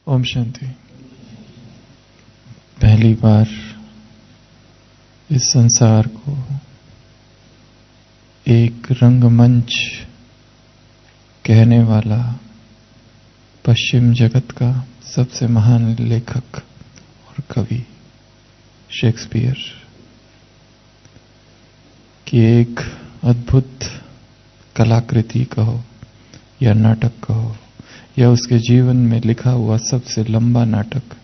ओम शांति। पहली बार इस संसार को एक रंगमंच कहने वाला पश्चिम जगत का सबसे महान लेखक और कवि शेक्सपियर की एक अद्भुत कलाकृति कहो या नाटक कहो या उसके जीवन में लिखा हुआ सबसे लंबा नाटक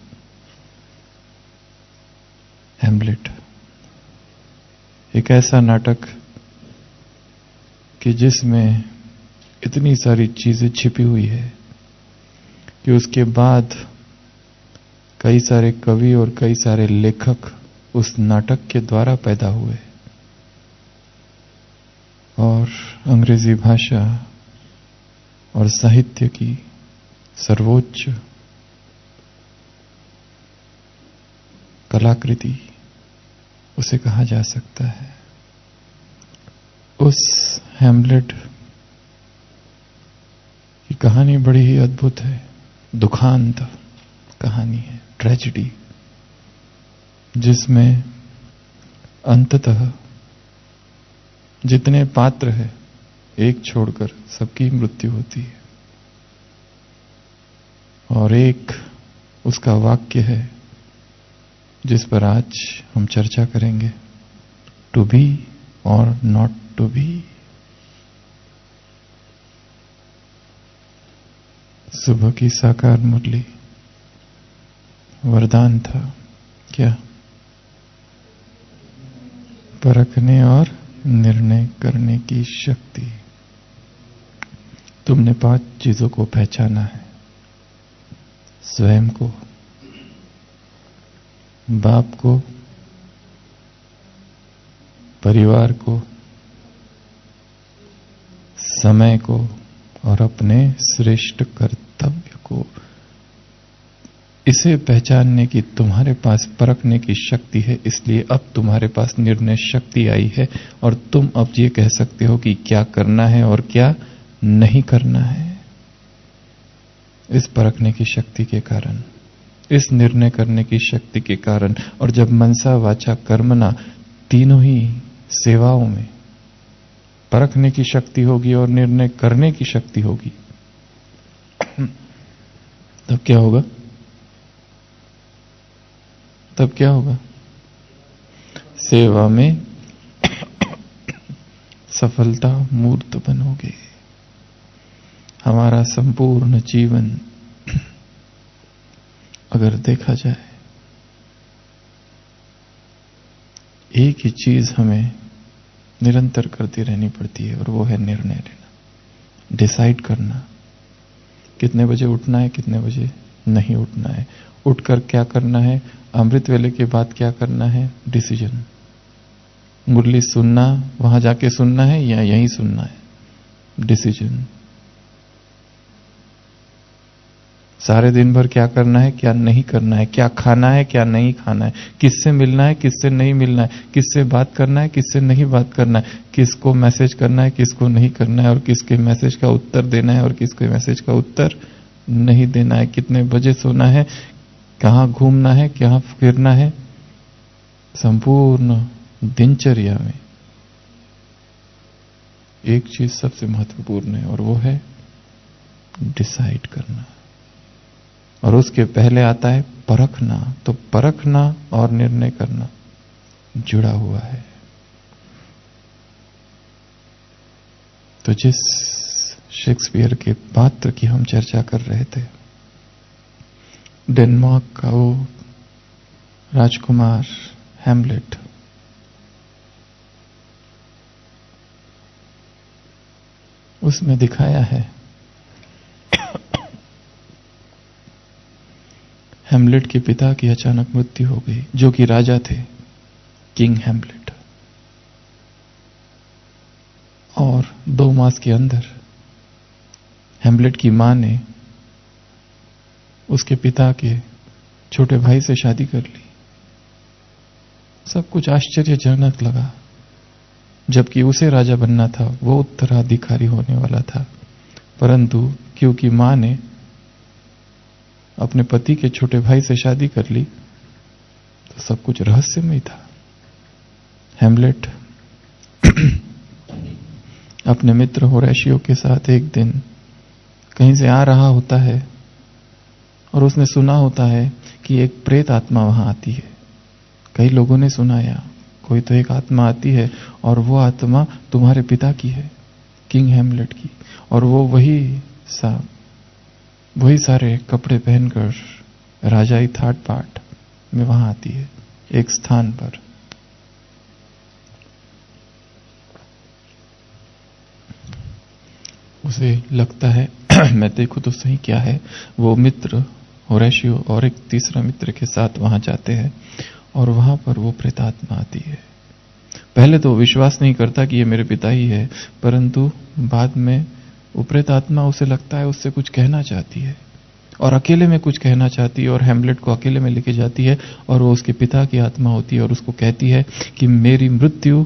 हैम्लेट, एक ऐसा नाटक कि जिसमें इतनी सारी चीजें छिपी हुई है कि उसके बाद कई सारे कवि और कई सारे लेखक उस नाटक के द्वारा पैदा हुए और अंग्रेजी भाषा और साहित्य की सर्वोच्च कलाकृति उसे कहा जा सकता है। उस हैम्लेट की कहानी बड़ी ही अद्भुत है, दुखांत कहानी है, ट्रेजेडी, जिसमें अंततः जितने पात्र हैं एक छोड़कर सबकी मृत्यु होती है और एक उसका वाक्य है जिस पर आज हम चर्चा करेंगे, टू बी और नॉट टू बी। सुबह की साकार मुरली वरदान था क्या? परखने और निर्णय करने की शक्ति। तुमने 5 चीजों को पहचाना है, स्वयं को, बाप को, परिवार को, समय को और अपने श्रेष्ठ कर्तव्य को। इसे पहचानने की तुम्हारे पास परखने की शक्ति है, इसलिए अब तुम्हारे पास निर्णय शक्ति आई है और तुम अब ये कह सकते हो कि क्या करना है और क्या नहीं करना है। इस परखने की शक्ति के कारण, इस निर्णय करने की शक्ति के कारण, और जब मनसा वाचा कर्मणा तीनों ही सेवाओं में परखने की शक्ति होगी और निर्णय करने की शक्ति होगी, तब क्या होगा? तब क्या होगा? सेवा में सफलता मूर्त बनोगे। हमारा संपूर्ण जीवन अगर देखा जाए, एक ही चीज हमें निरंतर करती रहनी पड़ती है और वो है निर्णय लेना, डिसाइड करना, कितने बजे उठना है, कितने बजे नहीं उठना है, उठकर क्या करना है, अमृत वेले के बाद क्या करना है, डिसीजन। मुरली सुनना, वहां जाके सुनना है या यहीं सुनना है, डिसीजन। सारे दिन भर क्या करना है, क्या नहीं करना है, क्या खाना है, क्या नहीं खाना है, किससे मिलना है, किससे नहीं मिलना है, किससे बात करना है, किससे नहीं बात करना है, किसको मैसेज करना है, किसको नहीं करना है, और किसके मैसेज का उत्तर देना है और किसके मैसेज का उत्तर नहीं देना है, कितने बजे सोना है, कहां घूमना है, कहां फिरना है। संपूर्ण दिनचर्या में एक चीज सबसे महत्वपूर्ण है और वो है डिसाइड करना, और उसके पहले आता है परखना। तो परखना और निर्णय करना जुड़ा हुआ है। तो जिस शेक्सपियर के पात्र की हम चर्चा कर रहे थे, डेनमार्क का वो राजकुमार हैम्लेट, उसमें दिखाया है हैम्लेट के पिता की अचानक मृत्यु हो गई, जो कि राजा थे, किंग हैम्लेट, और 2 मास के अंदर हैम्लेट की मां ने उसके पिता के छोटे भाई से शादी कर ली। सब कुछ आश्चर्यजनक लगा, जबकि उसे राजा बनना था, वो उत्तराधिकारी होने वाला था, परंतु क्योंकि मां ने अपने पति के छोटे भाई से शादी कर ली तो सब कुछ रहस्यमय था। हैमलेट अपने मित्र होरेशियो के साथ एक दिन कहीं से आ रहा होता है और उसने सुना होता है कि एक प्रेत आत्मा वहां आती है। कई लोगों ने सुनाया कोई तो एक आत्मा आती है और वो आत्मा तुम्हारे पिता की है, किंग हैमलेट की, और वो वही सारे कपड़े पहनकर राजाई थाट पाट में वहां आती है एक स्थान पर। उसे लगता है मैं देखूं तो सही क्या है। वो मित्र होरेशियो और एक तीसरा मित्र के साथ वहां जाते हैं और वहां पर वो प्रेतात्मा आती है। पहले तो विश्वास नहीं करता कि ये मेरे पिता ही है, परंतु बाद में वो प्रेतात्मा उसे लगता है उससे कुछ कहना चाहती है और अकेले में कुछ कहना चाहती है और हैमलेट को अकेले में लेके जाती है और वो उसके पिता की आत्मा होती है और उसको कहती है कि मेरी मृत्यु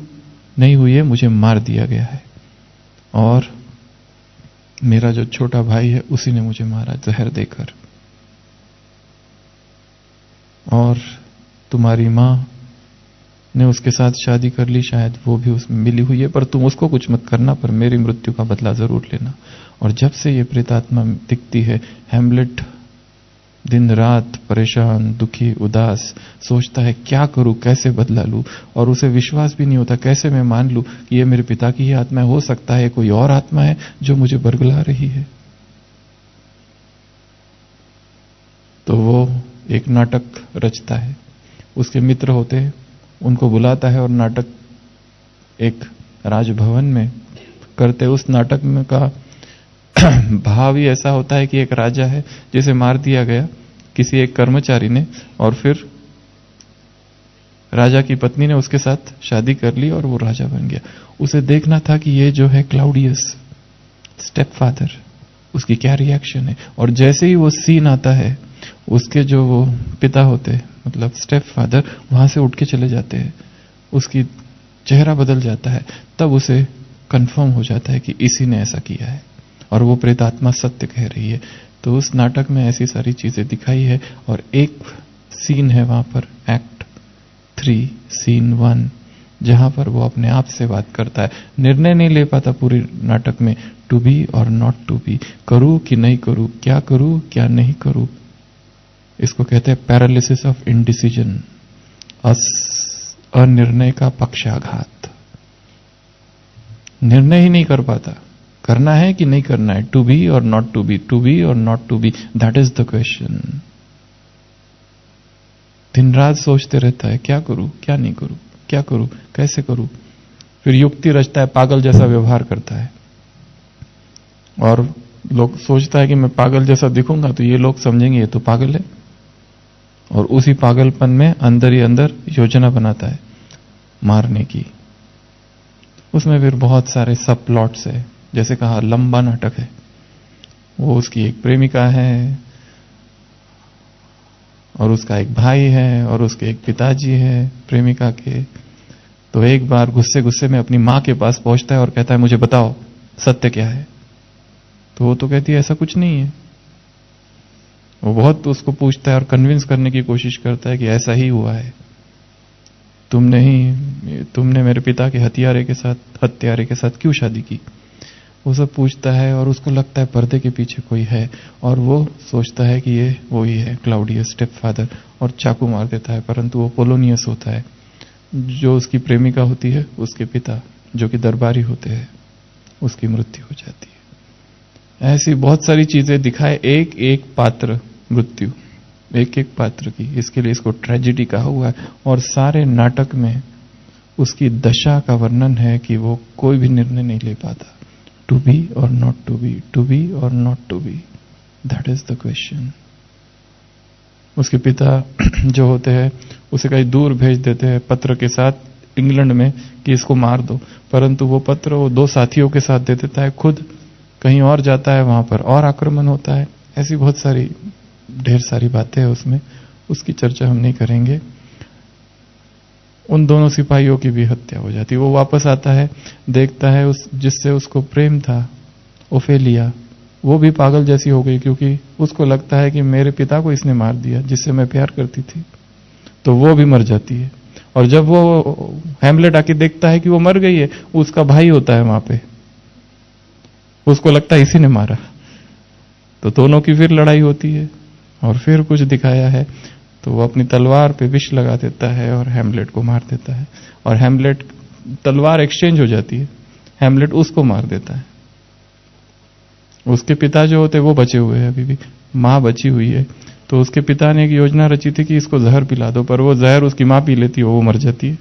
नहीं हुई है, मुझे मार दिया गया है और मेरा जो छोटा भाई है उसी ने मुझे मारा जहर देकर, और तुम्हारी मां ने उसके साथ शादी कर ली, शायद वो भी उसमें मिली हुई है, पर तुम उसको कुछ मत करना, पर मेरी मृत्यु का बदला जरूर लेना। और जब से ये प्रेतात्मा दिखती है, हैमलेट दिन रात परेशान, दुखी, उदास सोचता है क्या करूं, कैसे बदला लूं, और उसे विश्वास भी नहीं होता कैसे मैं मान लूं कि ये मेरे पिता की ही आत्मा है, हो सकता है कोई और आत्मा है जो मुझे बरगला रही है। तो वो एक नाटक रचता है, उसके मित्र होते हैं, उनको बुलाता है और नाटक एक राजभवन में करते। उस नाटक में का भाव ही ऐसा होता है कि एक राजा है जिसे मार दिया गया किसी एक कर्मचारी ने, और फिर राजा की पत्नी ने उसके साथ शादी कर ली और वो राजा बन गया। उसे देखना था कि ये जो है क्लाउडियस स्टेप फादर, उसकी क्या रिएक्शन है। और जैसे ही वो सीन आता है, उसके जो वो पिता होते मतलब स्टेप फादर वहां से उठ के चले जाते हैं, उसकी चेहरा बदल जाता है, तब उसे कंफर्म हो जाता है कि इसी ने ऐसा किया है और वो प्रेतात्मा सत्य कह रही है। तो उस नाटक में ऐसी सारी चीजें दिखाई है और एक सीन है वहां पर, एक्ट 3 सीन 1, जहां पर वो अपने आप से बात करता है। निर्णय नहीं ले पाता पूरी नाटक में, टू बी और नॉट टू बी, करूं कि नहीं करूं, क्या करूं क्या नहीं करूं। इसको कहते हैं पैरालिसिस ऑफ इंडिसीजन, अनिर्णय का पक्षाघात। निर्णय ही नहीं कर पाता, करना है कि नहीं करना है, टू बी और not to be, to be और not to be, that is the question. दिन रात सोचते रहता है क्या करूं क्या नहीं करूं, क्या करूं कैसे करूं। फिर युक्ति रचता है, पागल जैसा व्यवहार करता है और लोग सोचता है कि मैं पागल जैसा दिखूंगा तो ये लोग समझेंगे ये तो पागल है, और उसी पागलपन में अंदर ही अंदर योजना बनाता है मारने की। उसमें फिर बहुत सारे सब प्लॉट्स है, जैसे कहा लंबा नाटक है। वो उसकी एक प्रेमिका है और उसका एक भाई है और उसके एक पिताजी है प्रेमिका के। तो एक बार गुस्से गुस्से में अपनी मां के पास पहुंचता है और कहता है मुझे बताओ सत्य क्या है। तो वो तो कहती है ऐसा कुछ नहीं है। वो बहुत उसको पूछता है और कन्विंस करने की कोशिश करता है कि ऐसा ही हुआ है, तुमने मेरे पिता के हत्यारे के साथ क्यों शादी की। वो सब पूछता है और उसको लगता है पर्दे के पीछे कोई है, और वो सोचता है कि ये वो ही है क्लाउडियस स्टेप फादर, और चाकू मार देता है। परंतु वो पोलोनियस होता है, जो उसकी प्रेमिका होती है, उसके पिता जो कि दरबारी होते हैं, उसकी मृत्यु हो जाती है। ऐसी बहुत सारी चीजें दिखाए, एक एक पात्र मृत्यु, एक एक पात्र की, इसके लिए इसको ट्रेजेडी कहा हुआ है। और सारे नाटक में उसकी दशा का वर्णन है कि वो कोई भी निर्णय नहीं ले पाता, टू बी और not to be, to be और not to be, that is the question. उसके पिता जो होते हैं उसे कहीं दूर भेज देते हैं पत्र के साथ इंग्लैंड में कि इसको मार दो, परंतु वो पत्र वो 2 साथियों के साथ दे देता है, खुद कहीं और जाता है, वहां पर और आक्रमण होता है। ऐसी बहुत सारी ढेर सारी बातें हैं उसमें, उसकी चर्चा हम नहीं करेंगे। उन दोनों सिपाहियों की भी हत्या हो जाती है। वो वापस आता है, देखता है जिससे उसको प्रेम था, ओफेलिया, वो भी पागल जैसी हो गई, क्योंकि उसको लगता है कि मेरे पिता को इसने मार दिया जिससे मैं प्यार करती थी, तो वो भी मर जाती है। और जब वो हैमलेट आके देखता है कि वो मर गई है, उसका भाई होता है वहां पे, उसको लगता है इसी ने मारा, तो दोनों की फिर लड़ाई होती है। और फिर कुछ दिखाया है तो वो अपनी तलवार पे विष लगा देता है और हैमलेट को मार देता है, और हैमलेट, तलवार एक्सचेंज हो जाती है, हैमलेट उसको मार देता है। उसके पिता जो होते वो बचे हुए हैं, अभी भी मां बची हुई है, तो उसके पिता ने एक योजना रची थी कि इसको जहर पिला दो, पर वो जहर उसकी मां पी लेती है, वो मर जाती है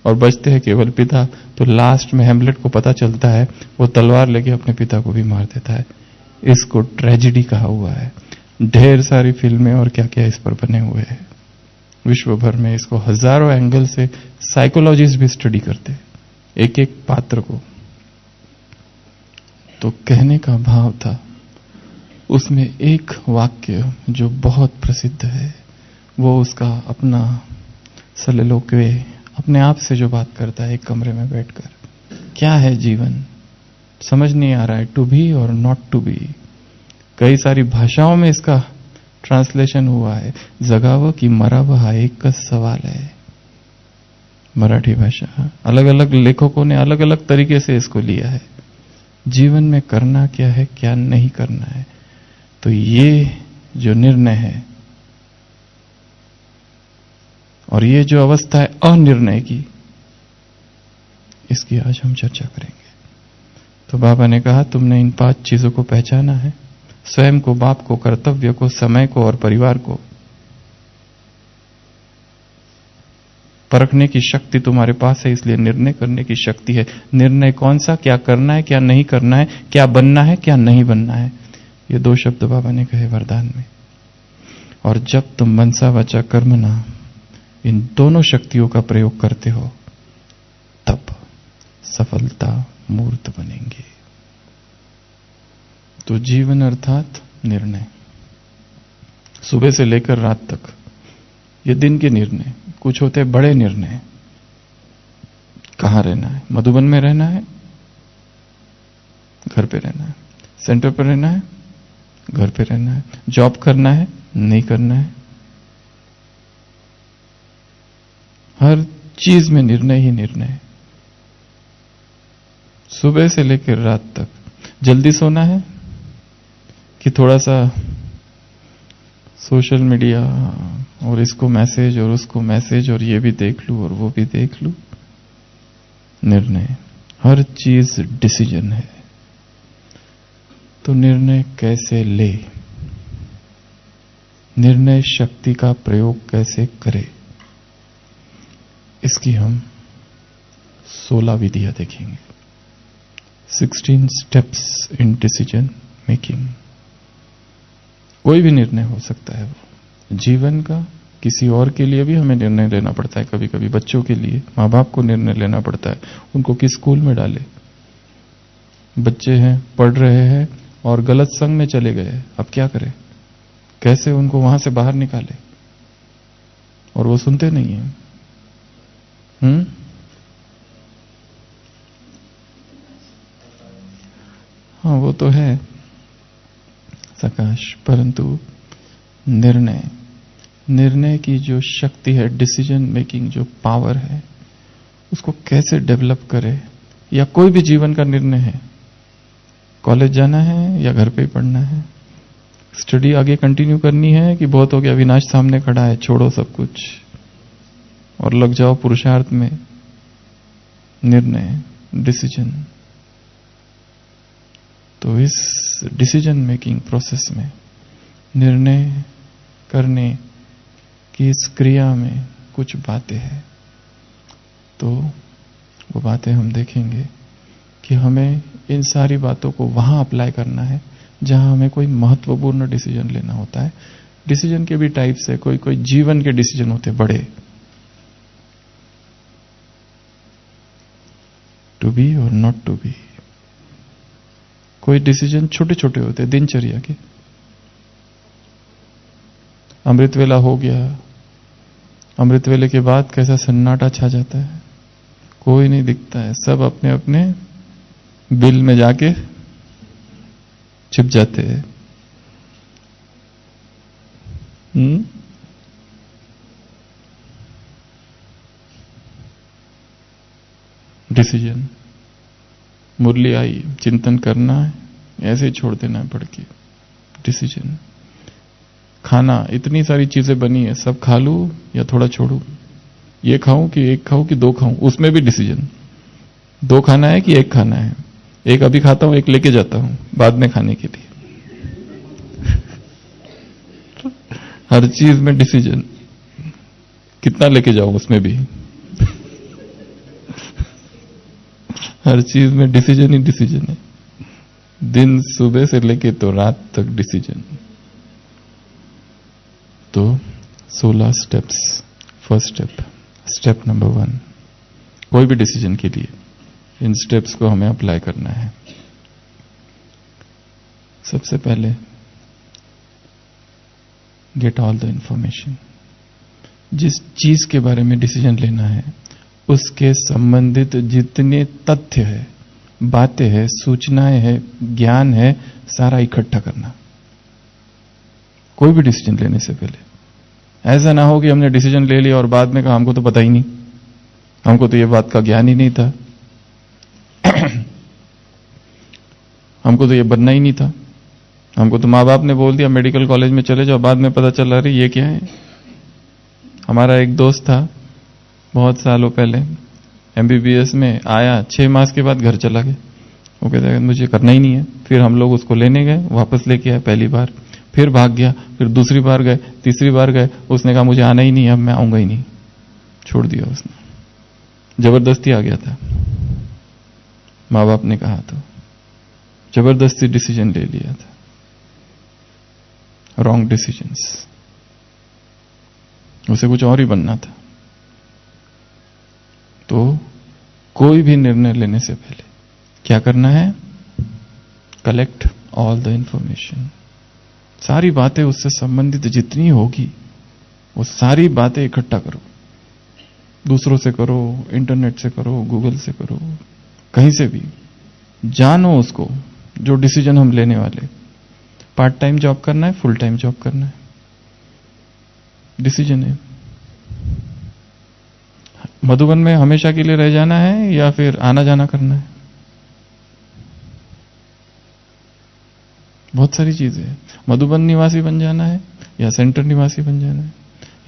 और बचते हैं केवल पिता। तो लास्ट में हैमलेट को पता चलता है, वो तलवार लेके अपने पिता को भी मार देता है। इसको ट्रेजेडी कहा हुआ है। ढेर सारी फिल्में और क्या क्या इस पर बने हुए हैं विश्व भर में। इसको हजारों एंगल से साइकोलॉजिस्ट भी स्टडी करते हैं, एक एक पात्र को। तो कहने का भाव था, उसमें एक वाक्य जो बहुत प्रसिद्ध है, वो उसका अपना सलिलोक्वे, अपने आप से जो बात करता है एक कमरे में बैठकर, क्या है जीवन, समझ नहीं आ रहा है, टू बी और नॉट टू बी। कई सारी भाषाओं में इसका ट्रांसलेशन हुआ है। जगावं की मरावं हा एकच सवाल है। मराठी भाषा, अलग अलग लेखकों ने अलग अलग तरीके से इसको लिया है। जीवन में करना क्या है, क्या नहीं करना है, तो ये जो निर्णय है और ये जो अवस्था है अनिर्णय की, इसकी आज हम चर्चा करेंगे। तो बाबा ने कहा, तुमने इन 5 चीजों को पहचाना है, स्वयं को, बाप को, कर्तव्य को, समय को और परिवार को। परखने की शक्ति तुम्हारे पास है, इसलिए निर्णय करने की शक्ति है। निर्णय कौन सा, क्या करना है, क्या नहीं करना है, क्या बनना है, क्या नहीं बनना है, ये 2 शब्द बाबा ने कहे वरदान में। और जब तुम मनसा वाचा कर्मणा इन दोनों शक्तियों का प्रयोग करते हो, तब सफलता मूर्त बनेंगे। तो जीवन अर्थात निर्णय, सुबह से लेकर रात तक ये दिन के निर्णय। कुछ होते हैं बड़े निर्णय, कहां रहना है, मधुबन में रहना है, घर पे रहना है, सेंटर पर रहना है, घर पे रहना है, जॉब करना है, नहीं करना है, हर चीज में निर्णय ही निर्णय है। सुबह से लेकर रात तक जल्दी सोना है कि थोड़ा सा सोशल मीडिया और इसको मैसेज और उसको मैसेज और ये भी देख लूं और वो भी देख लूं। निर्णय, हर चीज डिसीजन है। तो निर्णय कैसे ले, निर्णय शक्ति का प्रयोग कैसे करें, इसकी हम 16 विधियां देखेंगे। 16 स्टेप्स इन डिसीजन मेकिंग। कोई भी निर्णय हो सकता है वो, जीवन का, किसी और के लिए भी हमें निर्णय लेना पड़ता है। कभी कभी बच्चों के लिए माँ बाप को निर्णय लेना पड़ता है, उनको किस स्कूल में डाले। बच्चे हैं, पढ़ रहे हैं और गलत संग में चले गए, अब क्या करें, कैसे उनको वहां से बाहर निकाले, और वो सुनते नहीं है। हाँ वो तो है सकाश, परंतु निर्णय की जो शक्ति है, डिसीजन मेकिंग जो पावर है, उसको कैसे डेवलप करे। या कोई भी जीवन का निर्णय है, कॉलेज जाना है या घर पे ही पढ़ना है, स्टडी आगे कंटिन्यू करनी है कि बहुत हो गया, विनाश सामने खड़ा है, छोड़ो सब कुछ और लग जाओ पुरुषार्थ में। निर्णय, डिसीजन। तो इस डिसीजन मेकिंग प्रोसेस में, निर्णय करने की इस क्रिया में कुछ बातें हैं। तो वो बातें हम देखेंगे कि हमें इन सारी बातों को वहां अप्लाई करना है जहां हमें कोई महत्वपूर्ण डिसीजन लेना होता है। डिसीजन के भी टाइप्स है, कोई कोई जीवन के डिसीजन होते बड़े, टू बी और नॉट टू बी। कोई डिसीजन छोटे छोटे होते, दिनचर्या के। अमृत वेला हो गया, अमृत वेले के बाद कैसा सन्नाटा छा जाता है, कोई नहीं दिखता है, सब अपने अपने बिल में जाके छिप जाते हैं। डिसीजन, मुरली आई, चिंतन करना है, ऐसे ही छोड़ देना है पढ़ के। डिसीजन, खाना, इतनी सारी चीजें बनी है, सब खा लूं या थोड़ा छोड़ूं, ये खाऊं कि एक खाऊं कि दो खाऊं, उसमें भी डिसीजन। दो खाना है कि एक खाना है, एक अभी खाता हूं, एक लेके जाता हूं बाद में खाने के लिए। हर चीज में डिसीजन, कितना लेके जाऊं उसमें भी। हर चीज में डिसीजन ही डिसीजन है, दिन सुबह से लेके तो रात तक डिसीजन। तो 16 स्टेप्स। फर्स्ट स्टेप नंबर 1, कोई भी डिसीजन के लिए इन स्टेप्स को हमें अप्लाई करना है। सबसे पहले गेट ऑल द इंफॉर्मेशन। जिस चीज के बारे में डिसीजन लेना है उसके संबंधित जितने तथ्य है, बातें हैं, सूचनाएं हैं, ज्ञान है, सारा इकट्ठा करना कोई भी डिसीजन लेने से पहले। ऐसा ना हो कि हमने डिसीजन ले लिया और बाद में कहा हमको तो पता ही नहीं, हमको तो ये बात का ज्ञान ही नहीं था, हमको तो ये बनना ही नहीं था, हमको तो माँ बाप ने बोल दिया मेडिकल कॉलेज में चले जाओ, बाद में पता चल रहा है ये क्या है। हमारा एक दोस्त था बहुत सालों पहले, एमबीबीएस में आया, 6 मास के बाद घर चला गया। वो कहता है मुझे करना ही नहीं है। फिर हम लोग उसको लेने गए, वापस लेके आए पहली बार, फिर भाग गया, फिर दूसरी बार गए, तीसरी बार गए, उसने कहा मुझे आना ही नहीं है, अब मैं आऊंगा ही नहीं, छोड़ दिया उसने। जबरदस्ती आ गया था, माँ बाप ने कहा तो जबरदस्ती डिसीजन ले लिया था, रॉन्ग डिसीजंस। उसे कुछ और ही बनना था। तो कोई भी निर्णय लेने से पहले क्या करना है? Collect all the information. सारी बातें उससे संबंधित जितनी होगी वो सारी बातें इकट्ठा करो, दूसरों से करो, इंटरनेट से करो, गूगल से करो, कहीं से भी जानो उसको। जो डिसीजन हम लेने वाले, पार्ट टाइम जॉब करना है, फुल टाइम जॉब करना है, डिसीजन है। मधुबन में हमेशा के लिए रह जाना है या फिर आना जाना करना है, बहुत सारी चीजें हैं। मधुबन निवासी बन जाना है या सेंटर निवासी बन जाना है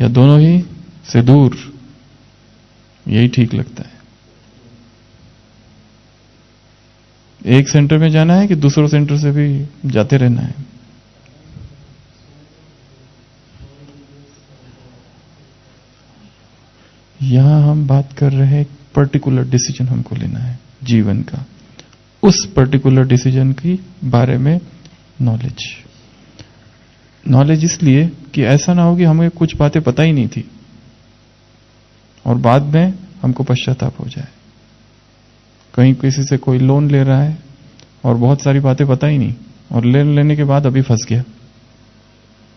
या दोनों ही से दूर, यही ठीक लगता है। एक सेंटर में जाना है कि दूसरों सेंटर से भी जाते रहना है। यहां हम बात कर रहे हैं एक पर्टिकुलर डिसीजन हमको लेना है जीवन का, उस पर्टिकुलर डिसीजन की बारे में नॉलेज। नॉलेज इसलिए कि ऐसा ना हो कि हमें कुछ बातें पता ही नहीं थी और बाद में हमको पश्चाताप हो जाए। कहीं किसी से कोई लोन ले रहा है और बहुत सारी बातें पता ही नहीं और लोन लेने के बाद अभी फंस गया,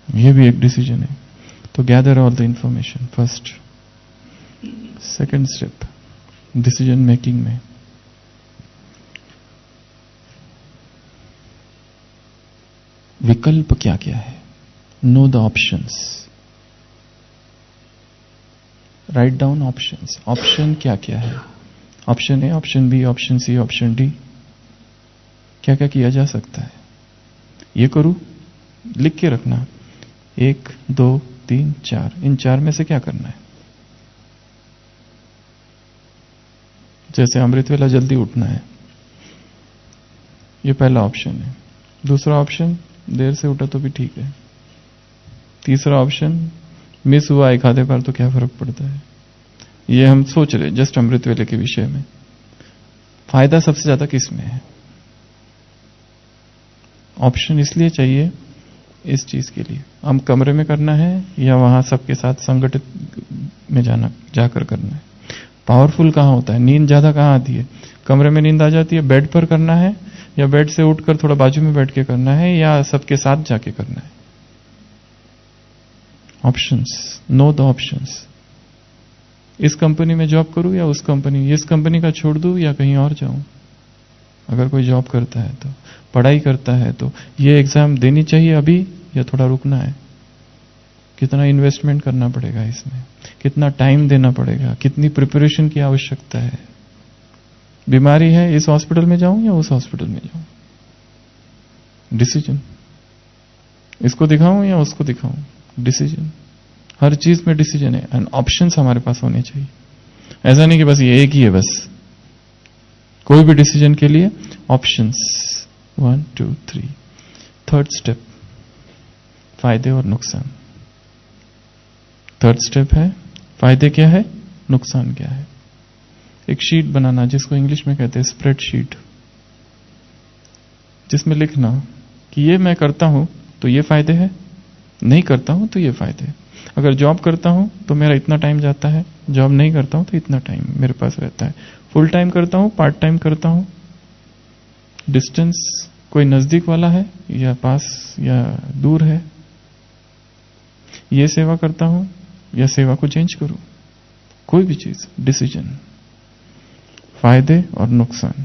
यह भी एक डिसीजन है। तो gather all the information first. Second step decision making में, विकल्प क्या क्या है, know the options, write down options. Option क्या क्या है? Option A, option B, option C, option D, क्या क्या किया जा सकता है। ये करूं, लिख के रखना, 1 2 3 4, इन 4 में से क्या करना है। जैसे अमृत वेला जल्दी उठना है, ये पहला ऑप्शन है। दूसरा ऑप्शन देर से उठा तो भी ठीक है। तीसरा ऑप्शन मिस हुआ एक आधे बार तो क्या फर्क पड़ता है। ये हम सोच रहे जस्ट अमृत वेले के विषय में। फायदा सबसे ज्यादा किस में है? ऑप्शन इसलिए चाहिए इस चीज के लिए, हम कमरे में करना है या वहां सबके साथ संगठित में जाकर करना है। पावरफुल कहां होता है, नींद ज्यादा कहां आती है? कमरे में नींद आ जाती है, बेड पर करना है या बेड से उठकर थोड़ा बाजू में बैठ के करना है या सबके साथ जाके करना है। Options, no the options. इस कंपनी में जॉब करूं या उस कंपनी, इस कंपनी का छोड़ दूं या कहीं और जाऊं। अगर कोई जॉब करता है तो, पढ़ाई करता है तो, ये एग्जाम देनी चाहिए अभी या थोड़ा रुकना है? कितना इन्वेस्टमेंट करना पड़ेगा इसमें, कितना टाइम देना पड़ेगा, कितनी प्रिपरेशन की आवश्यकता है? बीमारी है, इस हॉस्पिटल में जाऊं या उस हॉस्पिटल में जाऊं? डिसीजन। इसको दिखाऊं या उसको दिखाऊं? डिसीजन। हर चीज में डिसीजन है एंड ऑप्शंस हमारे पास होने चाहिए। ऐसा नहीं कि बस ये एक ही है, बस कोई भी डिसीजन के लिए ऑप्शंस 1 2 3। थर्ड स्टेप, फायदे और नुकसान। थर्ड स्टेप है फायदे क्या है, नुकसान क्या है। एक शीट बनाना, जिसको इंग्लिश में कहते हैं स्प्रेडशीट, जिसमें लिखना कि ये मैं करता हूं तो ये फायदे हैं, नहीं करता हूं तो ये फायदे हैं। अगर जॉब करता हूं तो मेरा इतना टाइम जाता है, जॉब नहीं करता हूं तो इतना टाइम मेरे पास रहता है। फुल टाइम करता हूं, पार्ट टाइम करता हूं, डिस्टेंस कोई नजदीक वाला है या पास या दूर है, ये सेवा करता हूं या सेवा को चेंज करूं, कोई भी चीज, डिसीजन, फायदे और नुकसान।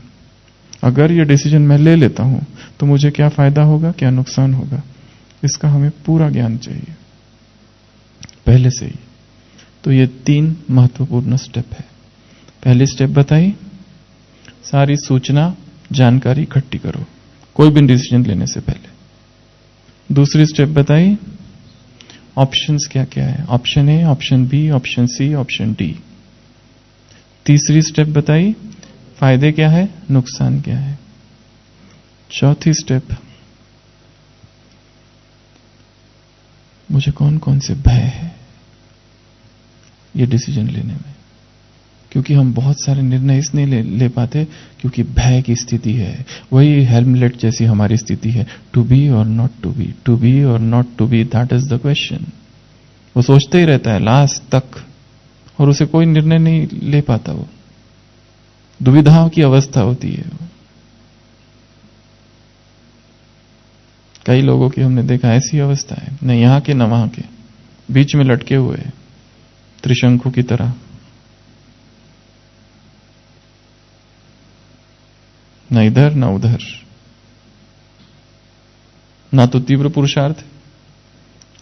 अगर ये डिसीजन मैं ले लेता हूं तो मुझे क्या फायदा होगा, क्या नुकसान होगा, इसका हमें पूरा ज्ञान चाहिए पहले से ही। तो ये 3 महत्वपूर्ण स्टेप है। पहली स्टेप बताई, सारी सूचना जानकारी इकट्ठी करो कोई भी डिसीजन लेने से पहले। दूसरी स्टेप बताई, ऑप्शंस क्या क्या है, option A, option B, option C, option D. तीसरी स्टेप बताई, फायदे क्या है, नुकसान क्या है। चौथी स्टेप, मुझे कौन कौन से भय है ये डिसीजन लेने में। क्योंकि हम बहुत सारे निर्णय इसलिए ले पाते क्योंकि भय की स्थिति है। वही हेमलेट जैसी हमारी स्थिति है, टू बी और not to be, to be और not to be, that is the question. वो सोचते ही रहता है लास्ट तक और उसे कोई निर्णय नहीं ले पाता। वो दुविधा की अवस्था होती है। कई लोगों की हमने देखा ऐसी अवस्था है, न यहां के न वहां के, बीच में लटके हुए, त्रिशंकु की तरह, न इधर न उधर, ना तो तीव्र पुरुषार्थ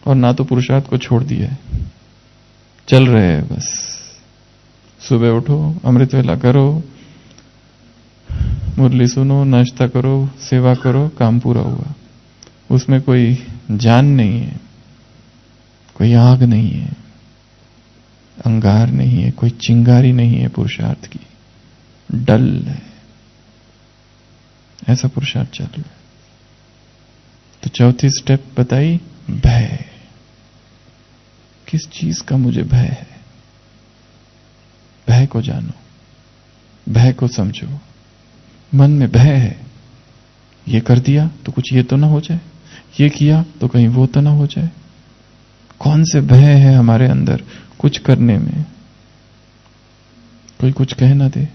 और ना तो पुरुषार्थ को छोड़ दिया है, चल रहे हैं बस। सुबह उठो, अमृत वेला करो, मुरली सुनो, नाश्ता करो, सेवा करो, काम पूरा हुआ। उसमें कोई जान नहीं है, कोई आग नहीं है, अंगार नहीं है, कोई चिंगारी नहीं है पुरुषार्थ की, डल है, ऐसा पुरुषार्थ चालू है। तो चौथी स्टेप बताई, भय। किस चीज का मुझे भय है, भय को जानो, भय को समझो। मन में भय है, ये कर दिया तो कुछ ये तो ना हो जाए, ये किया तो कहीं वो तो ना हो जाए। कौन से भय है हमारे अंदर कुछ करने में, कोई कुछ कह ना दे।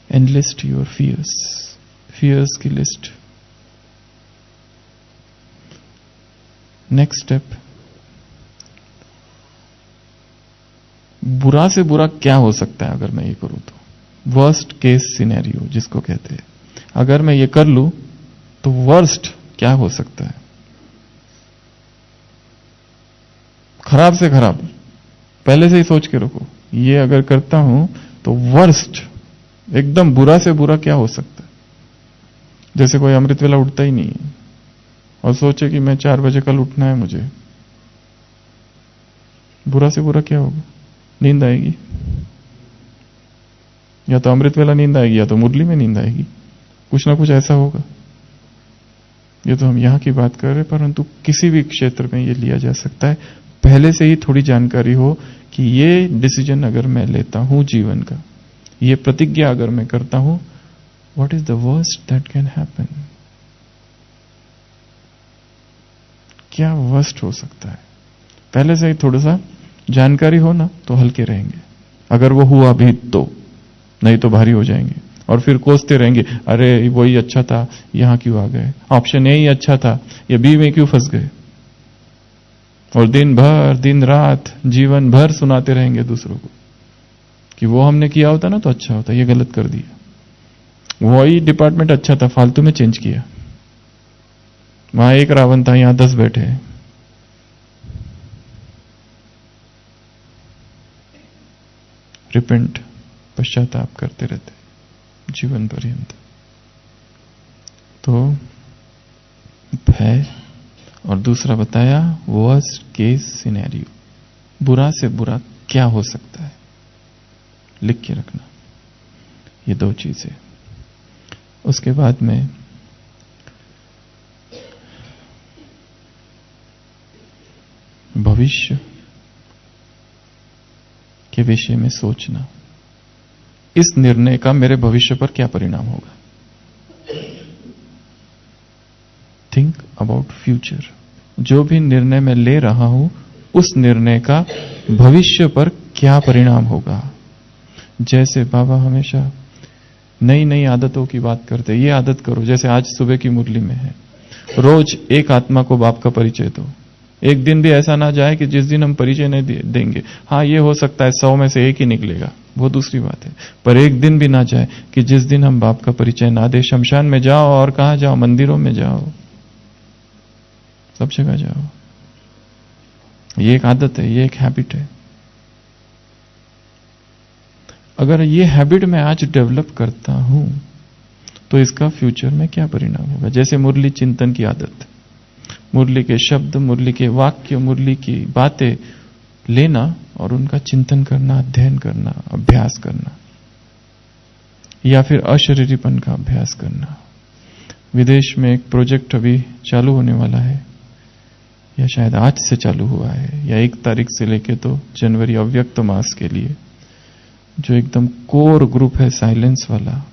एनलिस्ट योर फियर्स, फियर्स की लिस्ट। नेक्स्ट स्टेप, बुरा से बुरा क्या हो सकता है अगर मैं ये करूं तो, वर्स्ट केस सिनेरियो जिसको कहते हैं। अगर मैं ये कर लूं तो वर्स्ट क्या हो सकता है, खराब से खराब पहले से ही सोच के रखो। ये अगर करता हूं तो वर्स्ट, एकदम बुरा से बुरा क्या हो सकता है। जैसे कोई अमृत वेला उठता ही नहीं है और सोचे कि मैं 4 बजे कल उठना है मुझे, बुरा से बुरा क्या होगा, नींद आएगी, या तो अमृत वेला नींद आएगी या तो मुरली में नींद आएगी, कुछ ना कुछ ऐसा होगा। ये तो हम यहां की बात कर रहे हैं, परंतु किसी भी क्षेत्र में ये लिया जा सकता है। पहले से ही थोड़ी जानकारी हो कि ये डिसीजन अगर मैं लेता हूं जीवन का, ये प्रतिज्ञा अगर मैं करता हूं, what is the worst that can happen, क्या वर्स्ट हो सकता है। पहले से ही थोड़ा सा जानकारी हो ना तो हल्के रहेंगे। अगर वो हुआ भी तो, नहीं तो भारी हो जाएंगे और फिर कोसते रहेंगे, अरे वही अच्छा था, यहां क्यों आ गए, ऑप्शन ए ही अच्छा था, ये बी में क्यों फंस गए। और दिन भर दिन रात जीवन भर सुनाते रहेंगे दूसरों को कि वो हमने किया होता ना तो अच्छा होता, ये गलत कर दिया। वही डिपार्टमेंट अच्छा था, फालतू में चेंज किया। वहां एक रावण था, यहां 10 बैठे हैं। रिपेंट, पश्चाताप करते रहते जीवन पर्यंत। तो भय, और दूसरा बताया वर्स्ट केस सिनेरियो, बुरा से बुरा क्या हो सकता है, लिख के रखना। ये 2 चीजें। उसके बाद में भविष्य के विषय में सोचना, इस निर्णय का मेरे भविष्य पर क्या परिणाम होगा। Think about future. जो भी निर्णय मैं ले रहा हूं, उस निर्णय का भविष्य पर क्या परिणाम होगा। जैसे बाबा हमेशा नई नई आदतों की बात करते, ये आदत करो। जैसे आज सुबह की मुरली में है, रोज एक आत्मा को बाप का परिचय दो। एक दिन भी ऐसा ना जाए कि जिस दिन हम परिचय नहीं देंगे, हाँ ये हो सकता है 100 में से 1 ही निकलेगा, वो दूसरी बात है, पर एक दिन भी ना जाए कि जिस दिन हम बाप का परिचय ना दे। शमशान में जाओ और कहां जाओ, मंदिरों में जाओ, सब जगह जाओ। ये एक आदत है, ये एक हैबिट है। अगर ये हैबिट मैं आज डेवलप करता हूं तो इसका फ्यूचर में क्या परिणाम होगा। जैसे मुरली चिंतन की आदत, मुरली के शब्द, मुरली के वाक्य, मुरली की बातें लेना और उनका चिंतन करना, अध्ययन करना, अभ्यास करना, या फिर अशरीरीपन का अभ्यास करना। विदेश में एक प्रोजेक्ट अभी चालू होने वाला है, या शायद आज से चालू हुआ है, या 1 तारीख से लेके तो जनवरी अव्यक्त मास के लिए, जो एकदम कोर ग्रुप है साइलेंस वाला।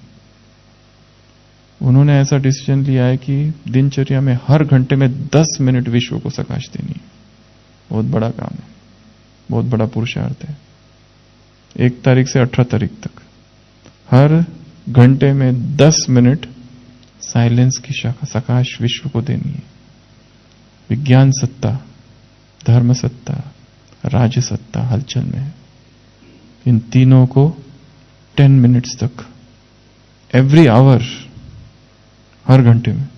उन्होंने ऐसा डिसीजन लिया है कि दिनचर्या में हर घंटे में 10 मिनट विश्व को प्रकाश देनी है। बहुत बड़ा काम है, बहुत बड़ा पुरुषार्थ है। 1 तारीख से 18 तारीख तक हर घंटे में 10 मिनट साइलेंस की प्रकाश विश्व को देनी है। विज्ञान सत्ता, धर्म सत्ता, राज सत्ता हलचल में है। इन तीनों को 10 मिनट्स तक एवरी आवर, हर घंटे में,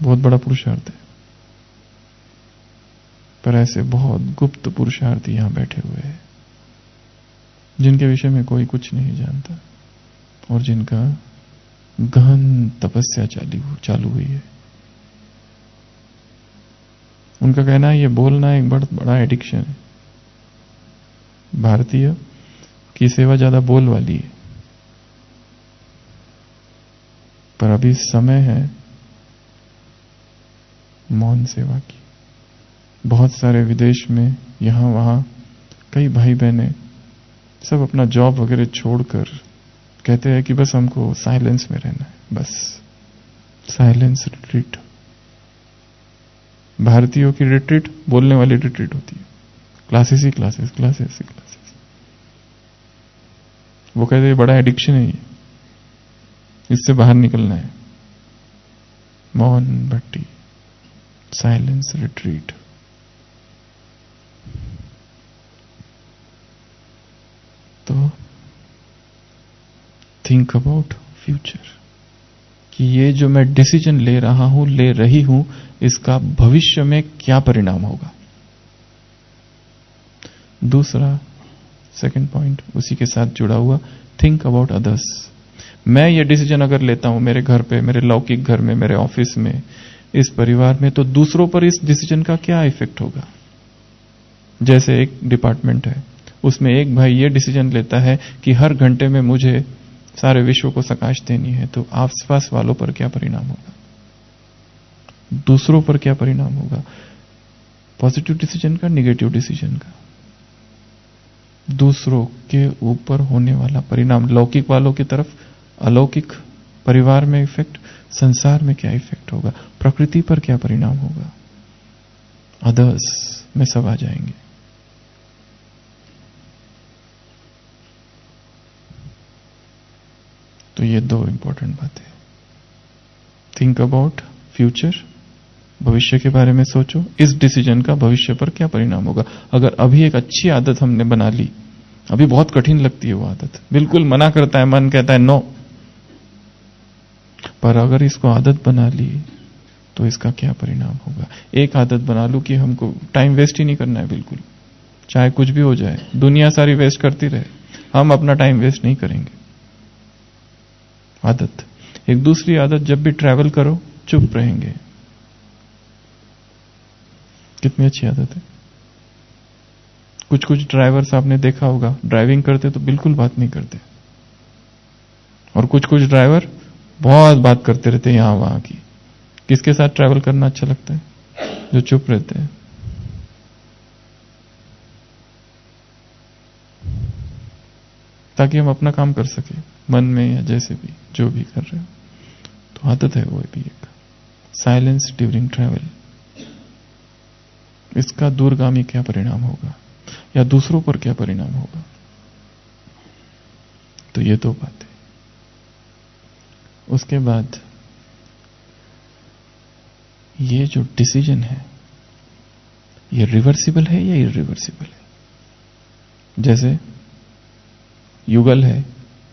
बहुत बड़ा पुरुषार्थ है। पर ऐसे बहुत गुप्त पुरुषार्थी यहां बैठे हुए हैं जिनके विषय में कोई कुछ नहीं जानता और जिनका गहन तपस्या चालू हुई है। उनका कहना है ये बोलना एक बहुत बड़ा एडिक्शन है। भारतीय की सेवा ज्यादा बोल वाली है, पर अभी समय है मौन सेवा की। बहुत सारे विदेश में, यहां वहां कई भाई बहनें सब अपना जॉब वगैरह छोड़कर कहते हैं कि बस हमको साइलेंस में रहना है, बस साइलेंस रिट्रीट। भारतीयों की रिट्रीट बोलने वाली रिट्रीट होती है, क्लासेस ही क्लासेस, क्लासेस ही क्लासेस। वो कहते हैं बड़ा एडिक्शन है ये, इससे बाहर निकलना है। मौन भट्टी, साइलेंस रिट्रीट। तो थिंक अबाउट फ्यूचर, कि ये जो मैं डिसीजन ले रहा हूं, ले रही हूं, इसका भविष्य में क्या परिणाम होगा। दूसरा, सेकंड पॉइंट उसी के साथ जुड़ा हुआ, थिंक अबाउट अदर्स। मैं ये डिसीजन अगर लेता हूं मेरे घर पे, मेरे लौकिक घर में, मेरे ऑफिस में, इस परिवार में, तो दूसरों पर इस डिसीजन का क्या इफेक्ट होगा। जैसे एक डिपार्टमेंट है, उसमें एक भाई ये डिसीजन लेता है कि हर घंटे में मुझे सारे विश्व को प्रकाश देनी है, तो आसपास वालों पर क्या परिणाम होगा, दूसरों पर क्या परिणाम होगा, पॉजिटिव डिसीजन का, निगेटिव डिसीजन का, दूसरों के ऊपर होने वाला परिणाम, लौकिक वालों की तरफ, अलौकिक परिवार में इफेक्ट, संसार में क्या इफेक्ट होगा, प्रकृति पर क्या परिणाम होगा, अदर्स में सब आ जाएंगे। तो ये 2 इंपॉर्टेंट बातें। थिंक अबाउट फ्यूचर, भविष्य के बारे में सोचो, इस डिसीजन का भविष्य पर क्या परिणाम होगा। अगर अभी एक अच्छी आदत हमने बना ली अभी बहुत कठिन लगती है वो आदत, बिल्कुल मना करता है, मन कहता है नो। पर अगर इसको आदत बना ली तो इसका क्या परिणाम होगा। एक आदत बना लूं कि हमको टाइम वेस्ट ही नहीं करना है बिल्कुल, चाहे कुछ भी हो जाए, दुनिया सारी वेस्ट करती रहे, हम अपना टाइम वेस्ट नहीं करेंगे। आदत। एक दूसरी आदत, जब भी ट्रैवल करो चुप रहेंगे। कितनी अच्छी आदत है। कुछ कुछ ड्राइवर्स आपने देखा होगा, ड्राइविंग करते तो बिल्कुल बात नहीं करते, और कुछ कुछ ड्राइवर बहुत बात करते रहते हैं यहां वहां की। किसके साथ ट्रैवल करना अच्छा लगता है? जो चुप रहते हैं। ताकि हम अपना काम कर सके, मन में या जैसे भी जो भी कर रहे हो। तो आदत है वो भी एक, साइलेंस ड्यूरिंग ट्रैवल। इसका दूरगामी क्या परिणाम होगा या दूसरों पर क्या परिणाम होगा। तो ये दो बातें। उसके बाद ये जो डिसीजन है ये रिवर्सिबल है या इरिवर्सिबल है। जैसे युगल है,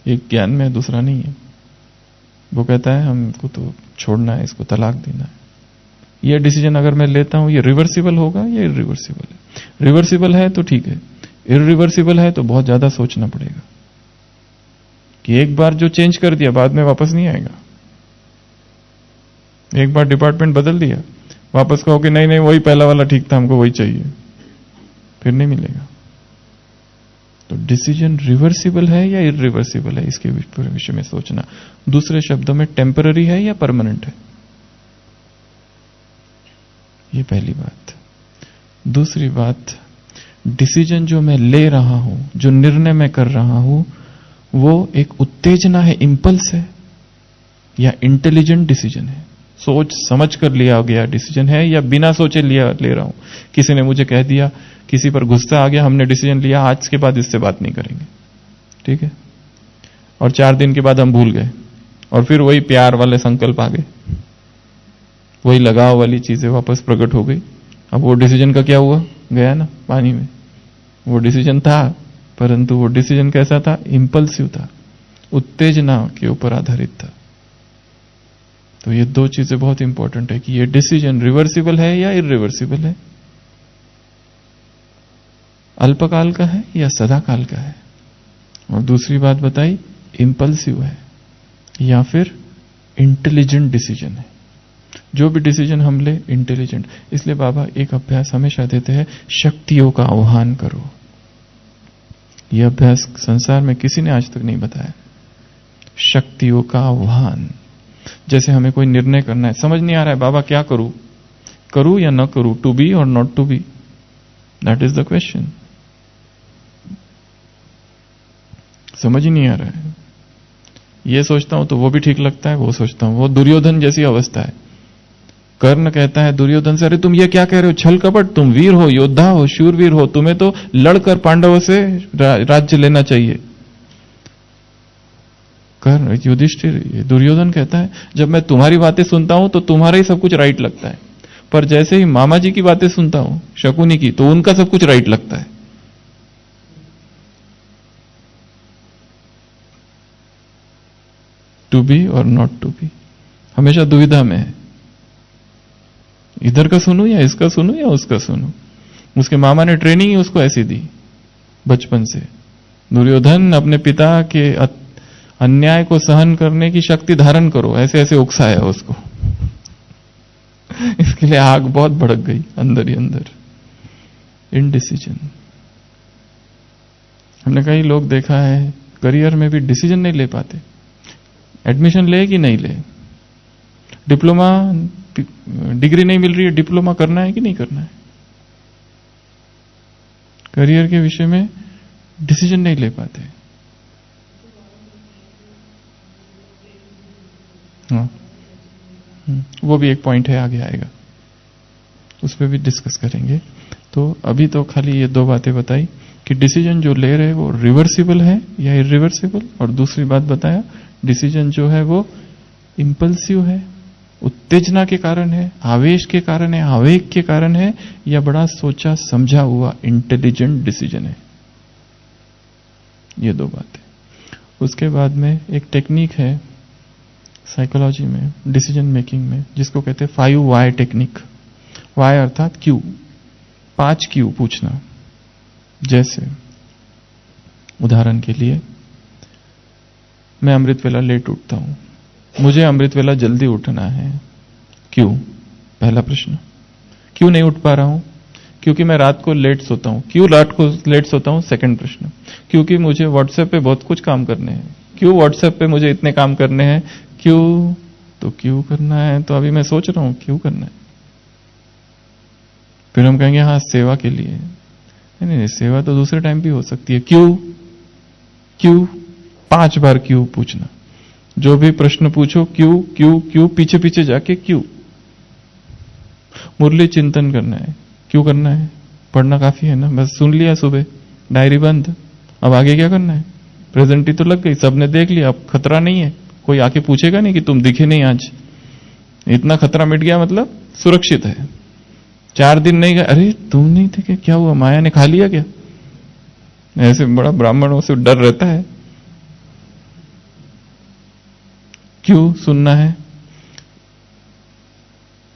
एक ज्ञान में है, दूसरा नहीं है। वो कहता है हमको तो छोड़ना है, इसको तलाक देना है। ये डिसीजन अगर मैं लेता हूं, ये रिवर्सिबल होगा या इरिवर्सिबल है। रिवर्सिबल है तो ठीक है, इरिवर्सिबल है तो बहुत ज्यादा सोचना पड़ेगा कि एक बार जो चेंज कर दिया बाद में वापस नहीं आएगा। एक बार डिपार्टमेंट बदल दिया, वापस कहो कि नहीं नहीं वही पहला वाला ठीक था, हमको वही चाहिए, फिर नहीं मिलेगा। तो डिसीजन रिवर्सिबल है या इरिवर्सिबल है, इसके विषय में सोचना। दूसरे शब्दों में टेम्पररी है या परमानेंट है, ये पहली बात। दूसरी बात, डिसीजन जो मैं ले रहा हूं, जो निर्णय मैं कर रहा हूं, वो एक उत्तेजना है, इंपल्स है, या इंटेलिजेंट डिसीजन है, सोच समझ कर लिया गया डिसीजन है, या बिना सोचे ले रहा हूं। किसी ने मुझे कह दिया, किसी पर गुस्सा आ गया, हमने डिसीजन लिया आज के बाद इससे बात नहीं करेंगे, ठीक है, और 4 दिन के बाद हम भूल गए, और फिर वही प्यार वाले संकल्प आ गए, वही लगाव वाली चीजें वापस प्रकट हो गई। अब वो डिसीजन का क्या हुआ, गया ना पानी में। वो डिसीजन था, परंतु वो डिसीजन कैसा था, इंपल्सिव था, उत्तेजना के ऊपर आधारित था। तो ये दो चीजें बहुत इंपॉर्टेंट है कि ये डिसीजन रिवर्सिबल है या इरिवर्सिबल है, अल्पकाल का है या सदाकाल का है। और दूसरी बात बताई, इंपल्सिव है या फिर इंटेलिजेंट डिसीजन है। जो भी डिसीजन हम ले इंटेलिजेंट। इसलिए बाबा एक अभ्यास हमेशा देते हैं, शक्तियों का आह्वान करो। यह अभ्यास संसार में किसी ने आज तक नहीं बताया। शक्तियों का आह्वान। जैसे हमें कोई निर्णय करना है, समझ नहीं आ रहा है बाबा क्या करूं या ना करूं, टू बी और not to be, that is the question. समझ ही नहीं आ रहा है। ये सोचता हूं तो वो भी ठीक लगता है, वो सोचता हूं, वो दुर्योधन जैसी अवस्था है। कर्ण कहता है दुर्योधन से, अरे तुम ये क्या कह रहे हो, छल कपट, तुम वीर हो, योद्धा हो, शूरवीर हो, तुम्हें तो लड़कर पांडवों से राज्य लेना चाहिए। कर्ण, युधिष्ठिर, दुर्योधन कहता है जब मैं तुम्हारी बातें सुनता हूं तो तुम्हारा ही सब कुछ राइट लगता है, पर जैसे ही मामा जी की बातें सुनता हूं, शकुनी की, तो उनका सब कुछ राइट लगता है। टू बी और नॉट टू बी, हमेशा दुविधा में है, इधर का सुनूं या इसका सुनूं या उसका सुनूं। उसके मामा ने ट्रेनिंग ही उसको ऐसी दी बचपन से। दुर्योधन अपने पिता के अन्याय को सहन करने की शक्ति धारण करो, ऐसे ऐसे उकसाया उसको। इसके लिए आग बहुत भड़क गई अंदर ही अंदर। इनडिसीजन। हमने कई लोग देखा है करियर में भी डिसीजन नहीं ले पाते। एडमिशन ले कि नहीं ले, डिप्लोमा डिग्री नहीं मिल रही है, डिप्लोमा करना है कि नहीं करना है, करियर के विषय में डिसीजन नहीं ले पाते। हाँ, वो भी एक पॉइंट है, आगे आएगा, उस पर भी डिस्कस करेंगे। तो अभी तो खाली ये दो बातें बताई कि डिसीजन जो ले रहे वो रिवर्सिबल है या इरिवर्सिबल, और दूसरी बात बताया डिसीजन जो है वो इंपल्सिव है, उत्तेजना के कारण है, आवेश के कारण है, आवेग के कारण है, या बड़ा सोचा समझा हुआ इंटेलिजेंट डिसीजन है। ये दो बातें। उसके बाद में एक टेक्निक है साइकोलॉजी में, डिसीजन मेकिंग में, जिसको कहते हैं 5 वाई टेक्निक। वाई अर्थात क्यों, 5 क्यों पूछना। जैसे उदाहरण के लिए, मैं अमृत वेला लेट उठता हूं, मुझे अमृत वेला जल्दी उठना है, क्यों? पहला प्रश्न। क्यों नहीं उठ पा रहा हूं? क्योंकि मैं रात को लेट सोता हूं। क्यों रात को लेट सोता हूं? सेकंड प्रश्न। क्योंकि मुझे व्हाट्सएप पे बहुत कुछ काम करने हैं। क्यों व्हाट्सएप पे मुझे इतने काम करने हैं? क्यों? तो क्यों करना है, तो अभी मैं सोच रहा हूं क्यों करना है। फिर हम कहेंगे हाँ सेवा के लिए। नहीं, सेवा तो दूसरे टाइम भी हो सकती है। क्यों? क्यों? 5 बार क्यों पूछना। जो भी प्रश्न पूछो क्यों क्यों क्यों, पीछे पीछे जाके क्यों। मुरली चिंतन करना है, क्यों करना है? पढ़ना काफी है ना, बस सुन लिया सुबह, डायरी बंद, अब आगे क्या करना है? प्रेजेंटी तो लग गई, सबने देख लिया, अब खतरा नहीं है, कोई आके पूछेगा नहीं कि तुम दिखे नहीं आज। इतना खतरा मिट गया, मतलब सुरक्षित है। 4 दिन नहीं गए, अरे तुम नहीं थे क्या हुआ, माया ने खा लिया क्या? ऐसे बड़ा ब्राह्मणों से डर रहता है। क्यों सुनना है?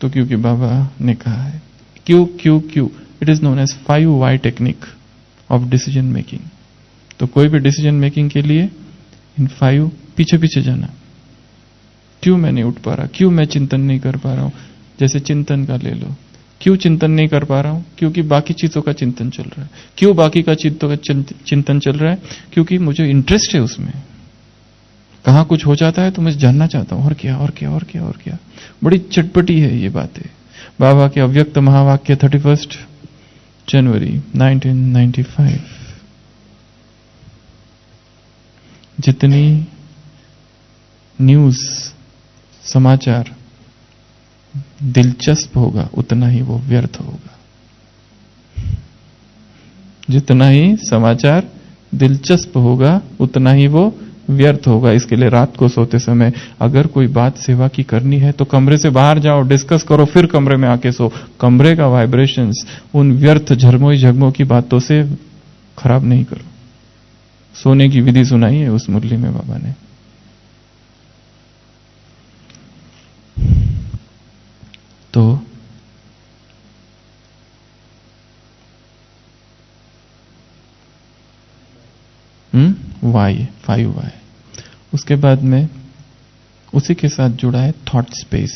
तो क्योंकि बाबा ने कहा है। क्यों क्यों क्यों, it is known as 5 why technique of decision making. तो कोई भी डिसीजन मेकिंग के लिए इन 5 पीछे पीछे जाना। क्यों मैं नहीं उठ पा रहा? क्यों मैं चिंतन नहीं कर पा रहा हूं? जैसे चिंतन का ले लो, क्यों चिंतन नहीं कर पा रहा हूं? क्योंकि बाकी चीजों का चिंतन चल रहा है। क्यों बाकी का चीजों का चिंतन चल रहा है? क्योंकि मुझे इंटरेस्ट है उसमें। कहां कुछ हो जाता है तो मैं जानना चाहता हूं, और क्या और क्या और क्या और क्या। बड़ी चटपटी है ये बातें। बाबा के अव्यक्त महावाक्य 31 जनवरी 1995। जितनी न्यूज समाचार दिलचस्प होगा उतना ही वो व्यर्थ होगा। जितना ही समाचार दिलचस्प होगा उतना ही वो व्यर्थ होगा। इसके लिए रात को सोते समय अगर कोई बात सेवा की करनी है तो कमरे से बाहर जाओ, डिस्कस करो, फिर कमरे में आके सो। कमरे का वाइब्रेशंस उन व्यर्थ झरमोई झगमों की बातों से खराब नहीं करो। सोने की विधि सुनाई है उस मुरली में बाबा ने। तो वाई, 5 वाई। उसके बाद में उसी के साथ जुड़ा है थॉट स्पेस।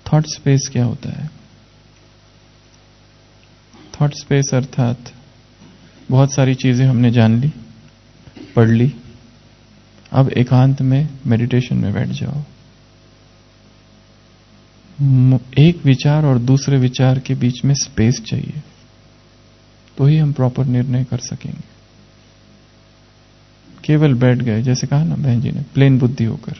थॉट स्पेस क्या होता है? थॉट स्पेस अर्थात बहुत सारी चीजें हमने जान ली, पढ़ ली, अब एकांत में मेडिटेशन में बैठ जाओ। एक विचार और दूसरे विचार के बीच में स्पेस चाहिए, तो ही हम प्रॉपर निर्णय कर सकेंगे। केवल बैठ गए, जैसे कहा ना बहन जी ने, प्लेन बुद्धि होकर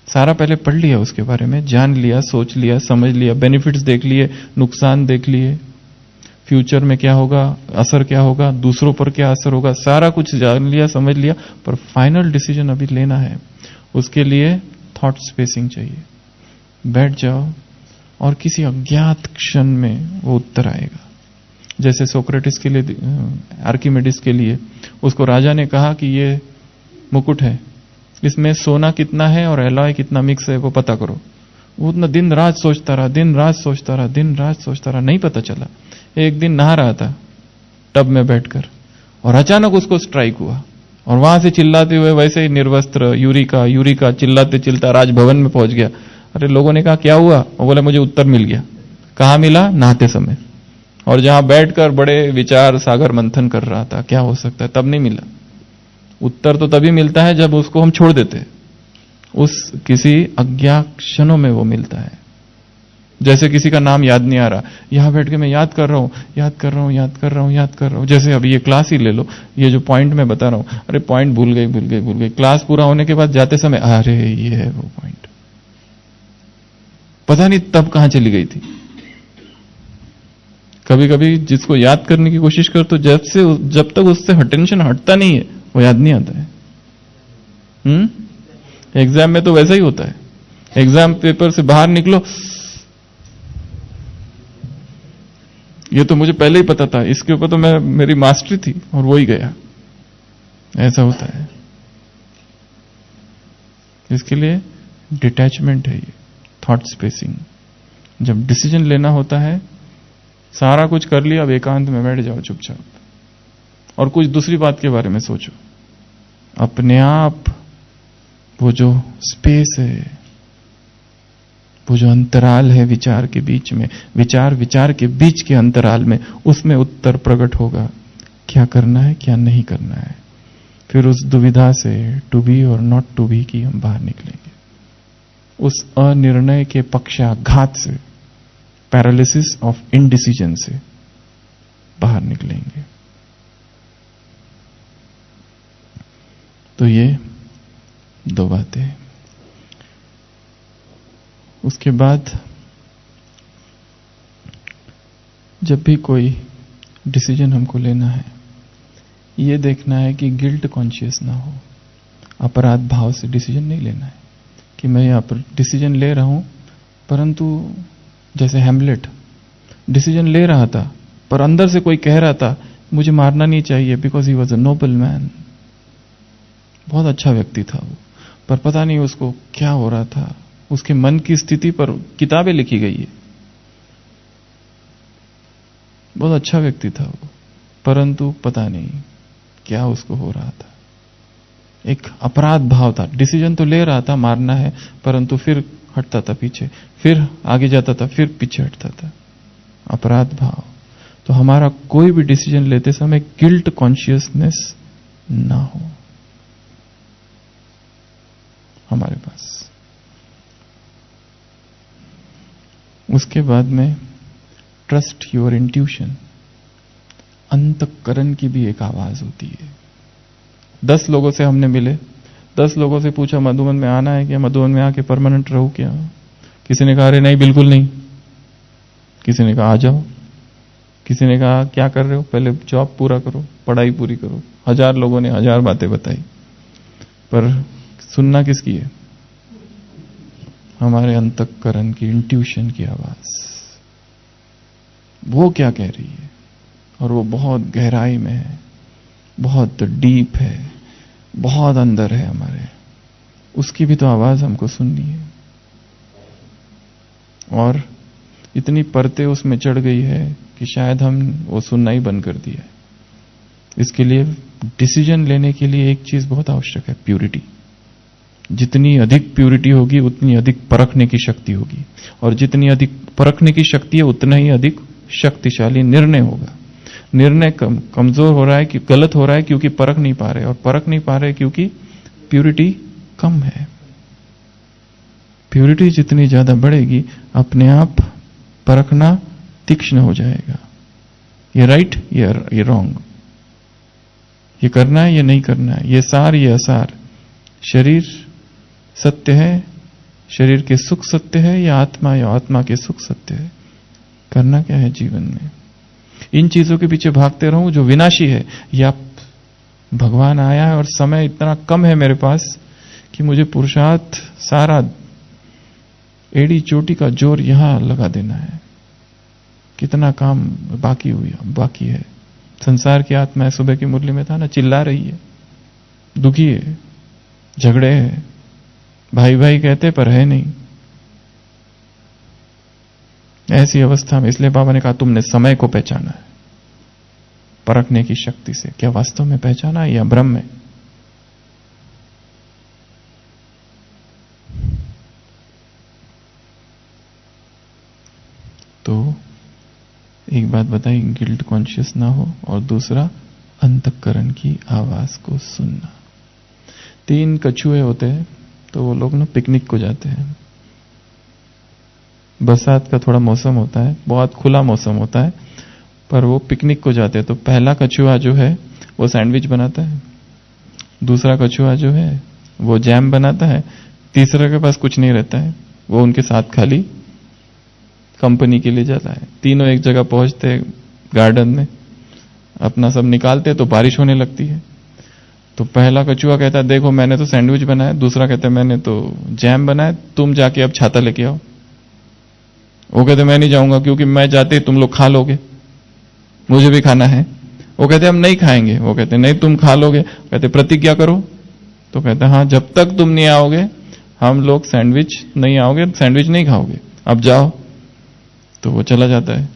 सारा पहले पढ़ लिया, उसके बारे में जान लिया, सोच लिया, समझ लिया, बेनिफिट्स देख लिए, नुकसान देख लिए, फ्यूचर में क्या होगा, असर क्या होगा, दूसरों पर क्या असर होगा, सारा कुछ जान लिया, समझ लिया, पर फाइनल डिसीजन अभी लेना है। उसके लिए थॉट स्पेसिंग चाहिए। बैठ जाओ और किसी अज्ञात क्षण में वो उत्तर आएगा। जैसे सोक्रेटिस के लिए, आर्किमिडीज के लिए, उसको राजा ने कहा कि ये मुकुट है, इसमें सोना कितना है और एलॉय कितना मिक्स है वो पता करो। वो उतना दिन रात सोचता रहा, दिन रात सोचता रहा, दिन रात सोचता रहा, नहीं पता चला। एक दिन नहा रहा था टब में बैठकर और अचानक उसको स्ट्राइक हुआ और वहां से चिल्लाते हुए वैसे ही निर्वस्त्र यूरिका यूरिका चिल्लाते चिल्लाते राजभवन में पहुंच गया। अरे लोगों ने कहा क्या हुआ? वो बोला मुझे उत्तर मिल गया। कहां मिला? नहाते समय। और जहां बैठकर बड़े विचार सागर मंथन कर रहा था क्या हो सकता है, तब नहीं मिला। उत्तर तो तभी मिलता है जब उसको हम छोड़ देते, उस किसी अज्ञात क्षणों में वो मिलता है। जैसे किसी का नाम याद नहीं आ रहा, यहां बैठ के मैं याद कर रहा हूं, याद कर रहा हूं, याद कर रहा हूं, याद कर रहा हूं। जैसे अभी ये क्लास ही ले लो, ये जो पॉइंट मैं बता रहा हूं, अरे पॉइंट भूल गई। क्लास पूरा होने के बाद जाते समय अरे ये है वो पॉइंट, पता नहीं तब कहां चली गई थी। कभी कभी जिसको याद करने की कोशिश कर तो जब तक उससे अटेंशन हटता नहीं है वो याद नहीं आता है। एग्जाम में तो वैसा ही होता है। एग्जाम पेपर से बाहर निकलो, ये तो मुझे पहले ही पता था, इसके ऊपर तो मेरी मास्टरी थी, और वो ही गया। ऐसा होता है। इसके लिए डिटैचमेंट है ये, थॉट स्पेसिंग। जब डिसीजन लेना होता है, सारा कुछ कर लिया, अब एकांत में बैठ जाओ चुपचाप और कुछ दूसरी बात के बारे में सोचो। अपने आप वो जो स्पेस है, वो जो अंतराल है विचार के बीच में, विचार के बीच के अंतराल में, उसमें उत्तर प्रकट होगा, क्या करना है क्या नहीं करना है। फिर उस दुविधा से, टू बी और नॉट टू बी की, हम बाहर निकलेंगे। उस अनिर्णय के पक्षाघात से, पैरालिसिस ऑफ इनडिसीजन से बाहर निकलेंगे। तो ये दो बातें। उसके बाद जब भी कोई डिसीजन हमको लेना है, ये देखना है कि गिल्ट कॉन्शियस ना हो। अपराध भाव से डिसीजन नहीं लेना है कि मैं यहां पर डिसीजन ले रहा हूं, परंतु जैसे हैमलेट डिसीजन ले रहा था, पर अंदर से कोई कह रहा था मुझे मारना नहीं चाहिए, because he was a noble man. बहुत अच्छा व्यक्ति था वो, पर पता नहीं उसको क्या हो रहा था। उसके मन की स्थिति पर किताबें लिखी गई है। बहुत अच्छा व्यक्ति था वो, परंतु पता नहीं क्या उसको हो रहा था। एक अपराध भाव था। डिसीजन तो ले रहा था मारना है, परंतु फिर हटता था पीछे, फिर आगे जाता था, फिर पीछे हटता था। अपराध भाव। तो हमारा कोई भी डिसीजन लेते समय गिल्ट कॉन्शियसनेस ना हो हमारे पास। उसके बाद में ट्रस्ट योर इंट्यूशन। अंतःकरण की भी एक आवाज होती है। 10 लोगों से हमने मिले, 10 लोगों से पूछा मधुबन में आना है क्या, मधुबन में आके परमानेंट रहो क्या। किसी ने कहा अरे नहीं बिल्कुल नहीं, किसी ने कहा आ जाओ, किसी ने कहा क्या कर रहे हो, पहले जॉब पूरा करो, पढ़ाई पूरी करो। 1000 लोगों ने 1000 बातें बताई, पर सुनना किसकी है? हमारे अंतःकरण की, इंट्यूशन की आवाज। वो क्या कह रही है, और वो बहुत गहराई में है, बहुत डीप है, बहुत अंदर है हमारे। उसकी भी तो आवाज हमको सुननी है, और इतनी परतें उसमें चढ़ गई है कि शायद हम वो सुनना ही बंद कर दिया है। इसके लिए डिसीजन लेने के लिए एक चीज बहुत आवश्यक है, प्यूरिटी। जितनी अधिक प्यूरिटी होगी उतनी अधिक परखने की शक्ति होगी, और जितनी अधिक परखने की शक्ति है उतना ही अधिक शक्तिशाली निर्णय होगा। निर्णय कमजोर हो रहा है कि गलत हो रहा है क्योंकि परख नहीं पा रहे, और परख नहीं पा रहे क्योंकि प्यूरिटी कम है। प्यूरिटी जितनी ज्यादा बढ़ेगी, अपने आप परखना तीक्ष्ण हो जाएगा। ये राइट, ये रॉन्ग, ये करना है, ये नहीं करना है, ये सार, ये असार, शरीर सत्य है, शरीर के सुख सत्य है, या आत्मा के सुख सत्य है। करना क्या है जीवन में? इन चीजों के पीछे भागते रहूं जो विनाशी है, या भगवान आया है और समय इतना कम है मेरे पास कि मुझे पुरुषार्थ सारा एड़ी चोटी का जोर यहां लगा देना है। कितना काम बाकी है। संसार की आत्मा सुबह की मुरली में था ना, चिल्ला रही है, दुखी है, झगड़े है, भाई भाई कहते पर है नहीं। ऐसी अवस्था में इसलिए बाबा ने कहा तुमने समय को पहचाना है परखने की शक्ति से। क्या वास्तव में पहचाना है या भ्रम में? तो एक बात बताई, गिल्ट कॉन्शियस ना हो, और दूसरा अंतःकरण की आवाज को सुनना। 3 कछुए होते हैं, तो वो लोग ना पिकनिक को जाते हैं। बरसात का थोड़ा मौसम होता है, बहुत खुला मौसम होता है, पर वो पिकनिक को जाते हैं। तो पहला कछुआ जो है वो सैंडविच बनाता है, दूसरा कछुआ जो है वो जैम बनाता है, तीसरा के पास कुछ नहीं रहता है, वो उनके साथ खाली कंपनी के लिए जाता है। तीनों एक जगह पहुंचते गार्डन में, अपना सब निकालते तो बारिश होने लगती है। तो पहला कछुआ कहता है देखो मैंने तो सैंडविच बनाया, दूसरा कहता है मैंने तो जैम बनाया, तुम जाके अब छाता लेके आओ। वो कहते मैं नहीं जाऊंगा क्योंकि मैं जाते तुम लोग खा लोगे, मुझे भी खाना है। वो कहते हम नहीं खाएंगे, वो कहते नहीं तुम खा लोगे, कहते प्रतिज्ञा करो, तो कहते हाँ जब तक तुम नहीं आओगे हम लोग सैंडविच नहीं आओगे, सैंडविच नहीं खाओगे, अब जाओ। तो वो चला जाता है।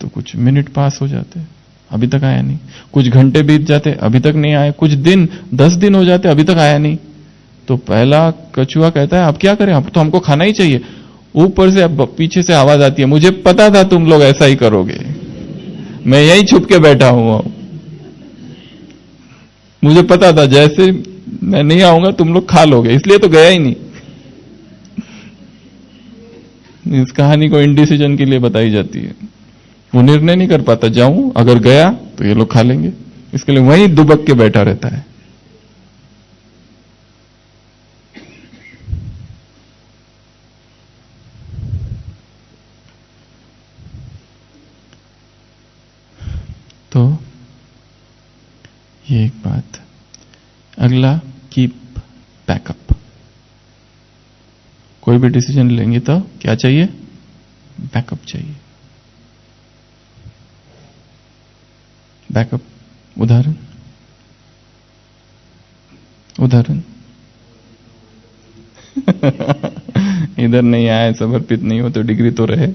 तो कुछ मिनट पास हो जाते हैं, अभी तक आया नहीं। कुछ घंटे बीत जाते, अभी तक नहीं आए। कुछ दिन 10 दिन हो जाते, अभी तक आया नहीं। तो पहला कछुआ कहता है अब क्या करें, अब तो हमको खाना ही चाहिए। ऊपर से अब पीछे से आवाज आती है, मुझे पता था तुम लोग ऐसा ही करोगे, मैं यहीं छुप के बैठा हूं, मुझे पता था जैसे मैं नहीं आऊंगा तुम लोग खा लोगे, इसलिए तो गया ही नहीं। इस कहानी को इंडिसीजन के लिए बताई जाती है। वो निर्णय नहीं कर पाता, जाऊं अगर गया तो ये लोग खा लेंगे, इसके लिए वहीं दुबक के बैठा रहता है। तो ये एक बात। अगला, कीप बैकअप। कोई भी डिसीजन लेंगे तो क्या चाहिए, बैकअप चाहिए। बैकअप, उदाहरण इधर नहीं आए, समर्पित नहीं हो तो डिग्री तो रहे।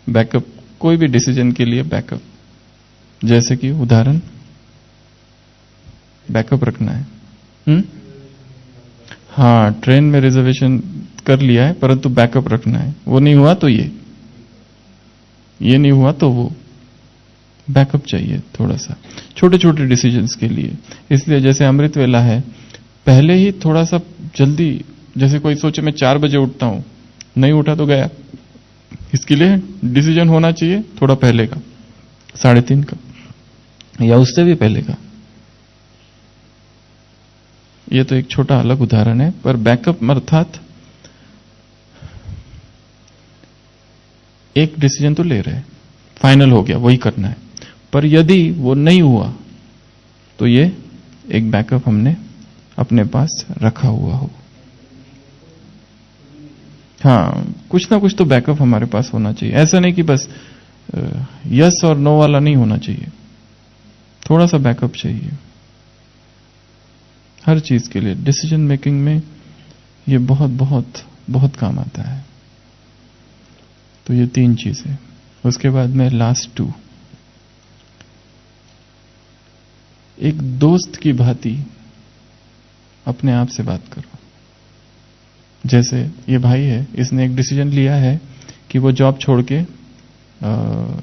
बैकअप कोई भी डिसीजन के लिए बैकअप, जैसे कि उदाहरण, बैकअप रखना है। हाँ, ट्रेन में रिजर्वेशन कर लिया है परंतु बैकअप रखना है। वो नहीं हुआ तो ये नहीं हुआ तो वो, बैकअप चाहिए थोड़ा सा छोटे छोटे डिसीजंस के लिए। इसलिए जैसे अमृत वेला है, पहले ही थोड़ा सा जल्दी, जैसे कोई सोचे मैं 4 बजे उठता हूं, नहीं उठा तो गया। इसके लिए डिसीजन होना चाहिए थोड़ा पहले का, 3:30 का या उससे भी पहले का। ये तो एक छोटा अलग उदाहरण है, पर बैकअप अर्थात एक डिसीजन तो ले रहे, फाइनल हो गया, वही करना है। पर यदि वो नहीं हुआ तो ये एक बैकअप हमने अपने पास रखा हुआ हो। हाँ, कुछ ना कुछ तो बैकअप हमारे पास होना चाहिए। ऐसा नहीं कि बस यस और नो वाला नहीं होना चाहिए, थोड़ा सा बैकअप चाहिए हर चीज के लिए। डिसीजन मेकिंग में ये बहुत बहुत बहुत काम आता है। तो ये 3 चीजें। उसके बाद में लास्ट 2, एक दोस्त की भांति अपने आप से बात करो। जैसे ये भाई है, इसने एक डिसीजन लिया है कि वो जॉब छोड़ के,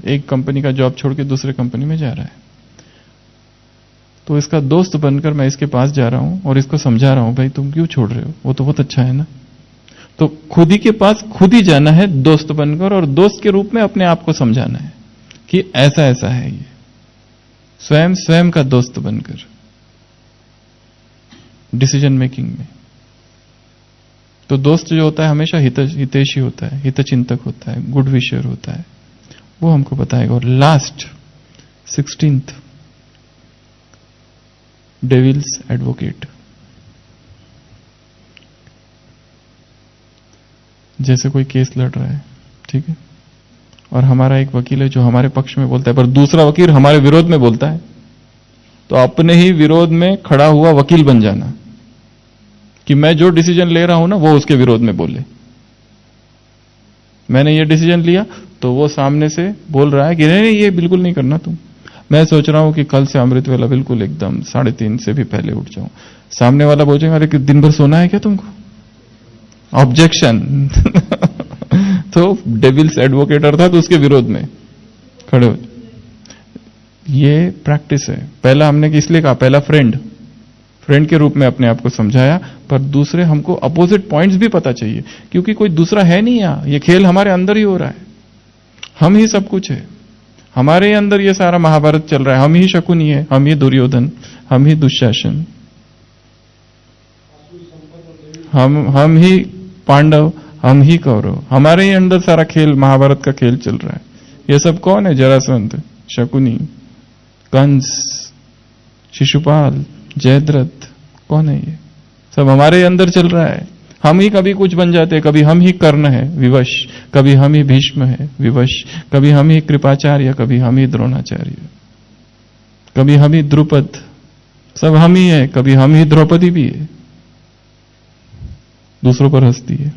एक कंपनी का जॉब छोड़ के दूसरे कंपनी में जा रहा है। तो इसका दोस्त बनकर मैं इसके पास जा रहा हूं और इसको समझा रहा हूं, भाई तुम क्यों छोड़ रहे हो, वो तो बहुत अच्छा है ना। तो खुद ही के पास खुद ही जाना है दोस्त बनकर, और दोस्त के रूप में अपने आप को समझाना है कि ऐसा ऐसा है। ये स्वयं का दोस्त बनकर डिसीजन मेकिंग में। तो दोस्त जो होता है हमेशा हितैषी होता है, हितचिंतक होता है, गुड विशर होता है, वो हमको बताएगा। और लास्ट 16th, डेविल्स एडवोकेट। जैसे कोई केस लड़ रहा है, ठीक है, और हमारा एक वकील है जो हमारे पक्ष में बोलता है, पर दूसरा वकील हमारे विरोध में बोलता है। तो अपने ही विरोध में खड़ा हुआ वकील बन जाना कि मैं जो डिसीजन ले रहा हूं ना वो उसके विरोध में बोले। मैंने ये डिसीजन लिया तो वो सामने से बोल रहा है कि नहीं ये बिल्कुल नहीं करना तुम। मैं सोच रहा हूं कि कल से अमृत वेला बिल्कुल एकदम 3:30 से भी पहले उठ जाऊं। सामने वाला बोलेगा अरे दिन भर सोना है क्या तुमको, ऑब्जेक्शन। तो डेविल्स एडवोकेट अर्थात उसके विरोध में खड़े हो। ये प्रैक्टिस है। पहला हमने इसलिए कहा, पहला फ्रेंड के रूप में अपने आप को समझाया, पर दूसरे हमको अपोजिट पॉइंट्स भी पता चाहिए, क्योंकि कोई दूसरा है नहीं यहां। ये खेल हमारे अंदर ही हो रहा है, हम ही सब कुछ है, हमारे अंदर ये सारा महाभारत चल रहा है। हम ही शकुनी है, हम ही दुर्योधन, हम ही दुशासन, हम ही पांडव, हम ही कौरव। हमारे ही अंदर सारा खेल, महाभारत का खेल चल रहा है। ये सब कौन है? जरासंध, शकुनी, कंस, शिशुपाल, जयद्रथ, कौन है ये? सब हमारे अंदर चल रहा है। हम ही कभी कुछ बन जाते हैं, कभी हम ही कर्ण है विवश, कभी हम ही भीष्म है विवश, कभी हम ही कृपाचार्य, कभी हम ही द्रोणाचार्य, कभी हम ही द्रुपद, सब हम ही है, कभी हम ही द्रौपदी भी है, दूसरों पर हंसती है,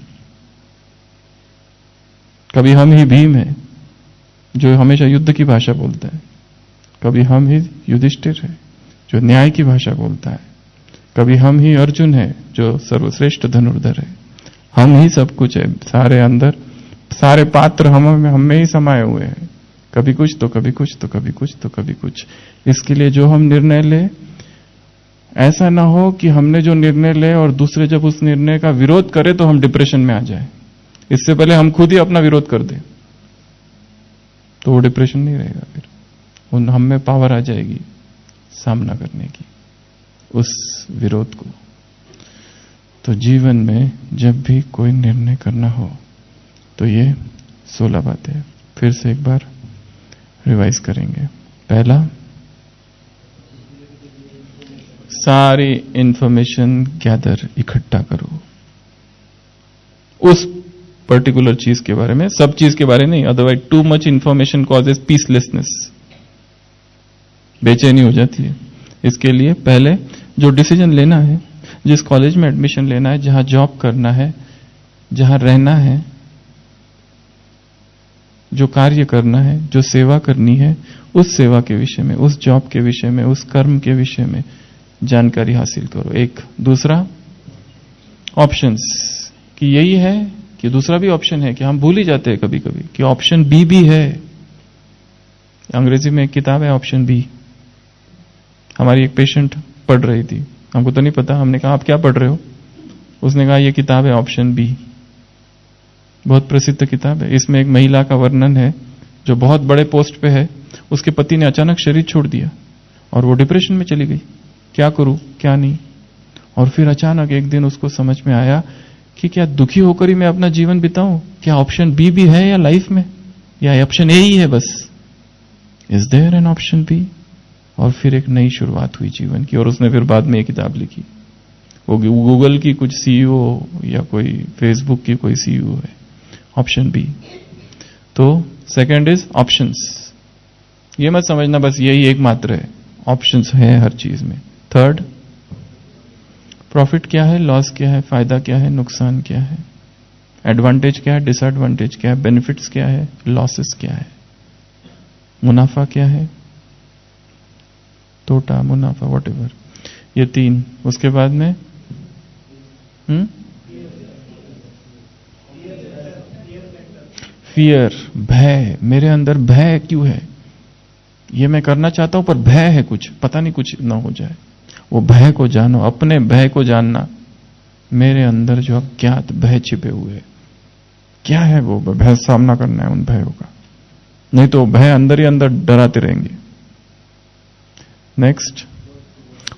कभी हम ही भीम है जो हमेशा युद्ध की भाषा बोलता है, कभी हम ही युधिष्ठिर है जो न्याय की भाषा बोलता है, कभी हम ही अर्जुन है जो सर्वश्रेष्ठ धनुर्धर है। हम ही सब कुछ है, सारे अंदर सारे पात्र हम में ही समाये हुए हैं, कभी कुछ तो कभी कुछ तो कभी कुछ तो कभी कुछ। इसके लिए जो हम निर्णय ले, ऐसा ना हो कि हमने जो निर्णय ले और दूसरे जब उस निर्णय का विरोध करे तो हम डिप्रेशन में आ जाए। इससे पहले हम खुद ही अपना विरोध कर दें तो वो डिप्रेशन नहीं रहेगा, फिर हम में पावर आ जाएगी सामना करने की उस विरोध को। तो जीवन में जब भी कोई निर्णय करना हो तो ये 16 बातें फिर से एक बार रिवाइज करेंगे। पहला, सारी इंफॉर्मेशन गैदर, इकट्ठा करो उस पर्टिकुलर चीज के बारे में, सब चीज के बारे में नहीं, otherwise too much information causes peacelessness, बेचैनी हो जाती है। इसके लिए पहले जो डिसीजन लेना है, जिस कॉलेज में एडमिशन लेना है, जहां जॉब करना है, जहां रहना है, जो कार्य करना है, जो सेवा करनी है, उस सेवा के विषय में, उस जॉब के विषय में, उस कर्म के विषय में जानकारी हासिल करो। एक दूसरा ऑप्शंस, कि यही है कि दूसरा भी ऑप्शन है, कि हम भूल ही जाते हैं कभी कभी कि ऑप्शन बी भी है। अंग्रेजी में एक किताब है ऑप्शन बी, हमारी एक पेशेंट पढ़ रही थी, हमको तो नहीं पता, हमने कहा आप क्या पढ़ रहे हो, उसने कहा ये किताब है ऑप्शन बी, बहुत प्रसिद्ध किताब है। इसमें एक महिला का वर्णन है जो बहुत बड़े पोस्ट पे है, उसके पति ने अचानक शरीर छोड़ दिया और वो डिप्रेशन में चली गई, क्या करूं क्या नहीं। और फिर अचानक एक दिन उसको समझ में आया कि क्या दुखी होकर ही मैं अपना जीवन बिताऊं, क्या ऑप्शन बी भी है या लाइफ में, या ऑप्शन ए ही है बस, is there an option B. और फिर एक नई शुरुआत हुई जीवन की, और उसने फिर बाद में एक किताब लिखी। वो गूगल की कुछ सीईओ या कोई फेसबुक की कोई सीईओ है, ऑप्शन बी। तो सेकंड इज ऑप्शंस, ये मत समझना बस यही एकमात्र है, ऑप्शंस है हर चीज में। थर्ड, प्रॉफिट क्या है, लॉस क्या है, फायदा क्या है, नुकसान क्या है, एडवांटेज क्या है, डिसएडवांटेज क्या है, बेनिफिट्स क्या है, लॉसेस क्या है, मुनाफा क्या है, तोटा, मुनाफा, व्हाटएवर, ये तीन। उसके बाद में फियर, भय, मेरे अंदर भय क्यों है, ये मैं करना चाहता हूं पर भय है, कुछ पता नहीं कुछ ना हो जाए, वो भय को जानो, अपने भय को जानना, मेरे अंदर जो अज्ञात भय छिपे हुए हैं, क्या है वो भय, सामना करना है उन भयों का, नहीं तो भय अंदर ही अंदर डराते रहेंगे। नेक्स्ट,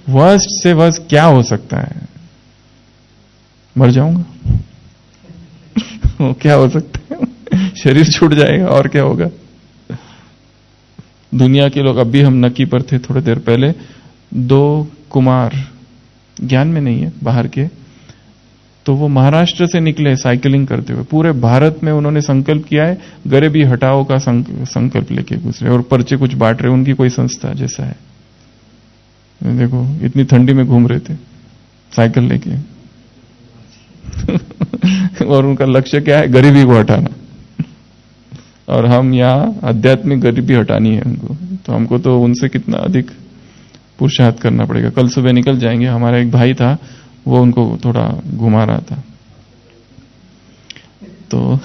वर्स्ट से वर्स्ट क्या हो सकता है, मर जाऊंगा वो क्या हो सकता है शरीर छूट जाएगा, और क्या होगा। दुनिया के लोग, अभी हम नकी पर थे थोड़ी देर पहले, 2 कुमार, ज्ञान में नहीं है, बाहर के, तो वो महाराष्ट्र से निकले साइकिलिंग करते हुए, पूरे भारत में उन्होंने संकल्प किया है गरीबी हटाओ का संकल्प लेके गुजरे, और पर्चे कुछ बांट रहे, उनकी कोई संस्था जैसा है। देखो इतनी ठंडी में घूम रहे थे साइकिल लेके और उनका लक्ष्य क्या है, गरीबी को हटाना। और हम यहाँ आध्यात्मिक गरीबी हटानी है हमको, तो हमको तो उनसे कितना अधिक पुरुषार्थ करना पड़ेगा। कल सुबह निकल जाएंगे, हमारा एक भाई था, वो उनको थोड़ा घुमा रहा था, तो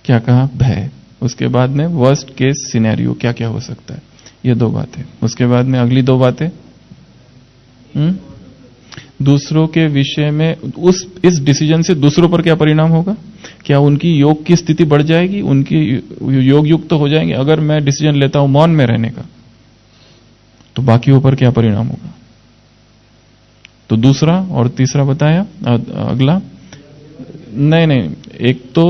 क्या कहा, भय। उसके बाद में वर्स्ट केस सिनेरियो, क्या क्या हो सकता है, ये 2 बातें। उसके बाद में अगली 2 बातें, दूसरों के विषय में, इस डिसीजन से दूसरों पर क्या परिणाम होगा, क्या उनकी योग की स्थिति बढ़ जाएगी, उनकी योग युक्त हो जाएंगे। अगर मैं डिसीजन लेता हूं मौन में रहने का, तो बाकियों पर क्या परिणाम होगा। तो दूसरा और तीसरा बताया। अगला, नहीं, एक तो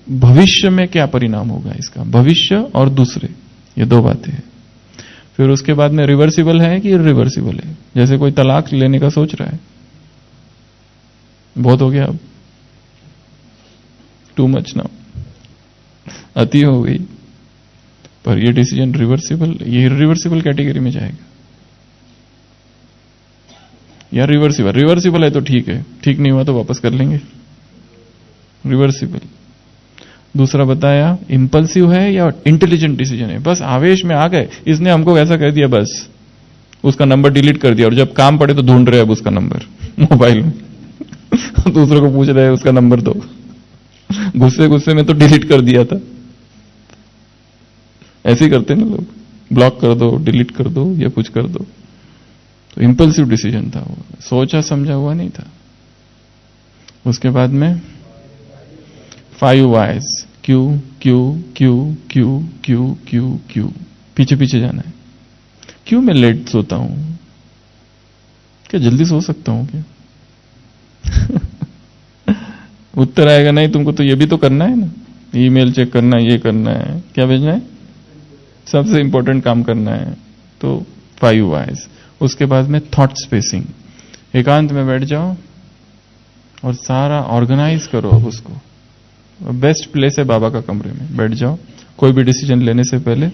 भविष्य में क्या परिणाम होगा इसका, भविष्य और दूसरे, ये 2 बातें हैं। फिर उसके बाद में रिवर्सिबल है कि इरिवर्सिबल है, जैसे कोई तलाक लेने का सोच रहा है, बहुत हो गया अब, टू मच नाउ, अति हो गई। पर ये डिसीजन रिवर्सिबल, ये इरिवर्सिबल कैटेगरी में जाएगा या रिवर्सिबल? रिवर्सिबल है तो ठीक है, ठीक नहीं हुआ तो वापस कर लेंगे, रिवर्सिबल। दूसरा बताया इंपल्सिव है या इंटेलिजेंट डिसीजन है। बस आवेश में आ गए, इसने हमको ऐसा कह दिया, बस उसका नंबर डिलीट कर दिया, और जब काम पड़े तो ढूंढ रहे अब उसका नंबर मोबाइल में दूसरों को पूछ रहे हैं उसका नंबर दो, गुस्से गुस्से में तो डिलीट कर दिया था। ऐसे ही करते ना लोग, ब्लॉक कर दो, डिलीट कर दो या कुछ कर दो। तो इंपल्सिव डिसीजन था वो, सोचा समझा हुआ नहीं था। उसके बाद में 5 whys, Q Q Q Q Q Q Q, पीछे पीछे जाना है। क्यों मैं लेट सोता हूं? क्या जल्दी सो सकता हूं क्या? उत्तर आएगा नहीं, तुमको तो ये भी तो करना है ना, ईमेल चेक करना है, ये करना है, क्या भेजना है, सबसे इंपॉर्टेंट काम करना है। तो 5 whys। उसके बाद में थॉट स्पेसिंग, एकांत में बैठ जाओ और सारा ऑर्गेनाइज करो। अब उसको बेस्ट प्लेस है बाबा का कमरे में, बैठ जाओ कोई भी डिसीजन लेने से पहले,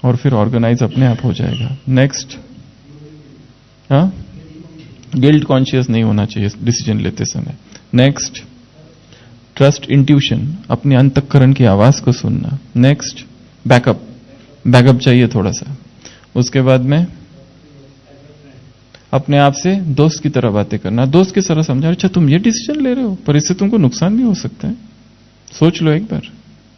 और फिर ऑर्गेनाइज अपने आप हो जाएगा। नेक्स्ट, हाँ, गिल्ट कॉन्शियस नहीं होना चाहिए डिसीजन लेते समय। नेक्स्ट, ट्रस्ट इंट्यूशन, अपने अंतःकरण की आवाज को सुनना। नेक्स्ट, बैकअप, बैकअप चाहिए थोड़ा सा। उसके बाद में अपने आप से दोस्त की तरह बातें करना, दोस्त की तरह समझा, अच्छा तुम ये डिसीजन ले रहे हो पर इससे तुमको नुकसान भी हो सकता है, सोच लो एक बार,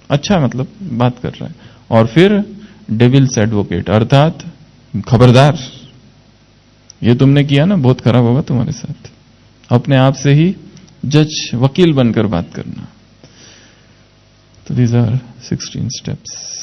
अच्छा मतलब बात कर रहा है। और फिर डेविल्स एडवोकेट, अर्थात खबरदार, ये तुमने किया ना बहुत खराब होगा तुम्हारे साथ। अपने आप से ही जज, वकील बनकर बात करना। तो दीज आर 16 स्टेप्स।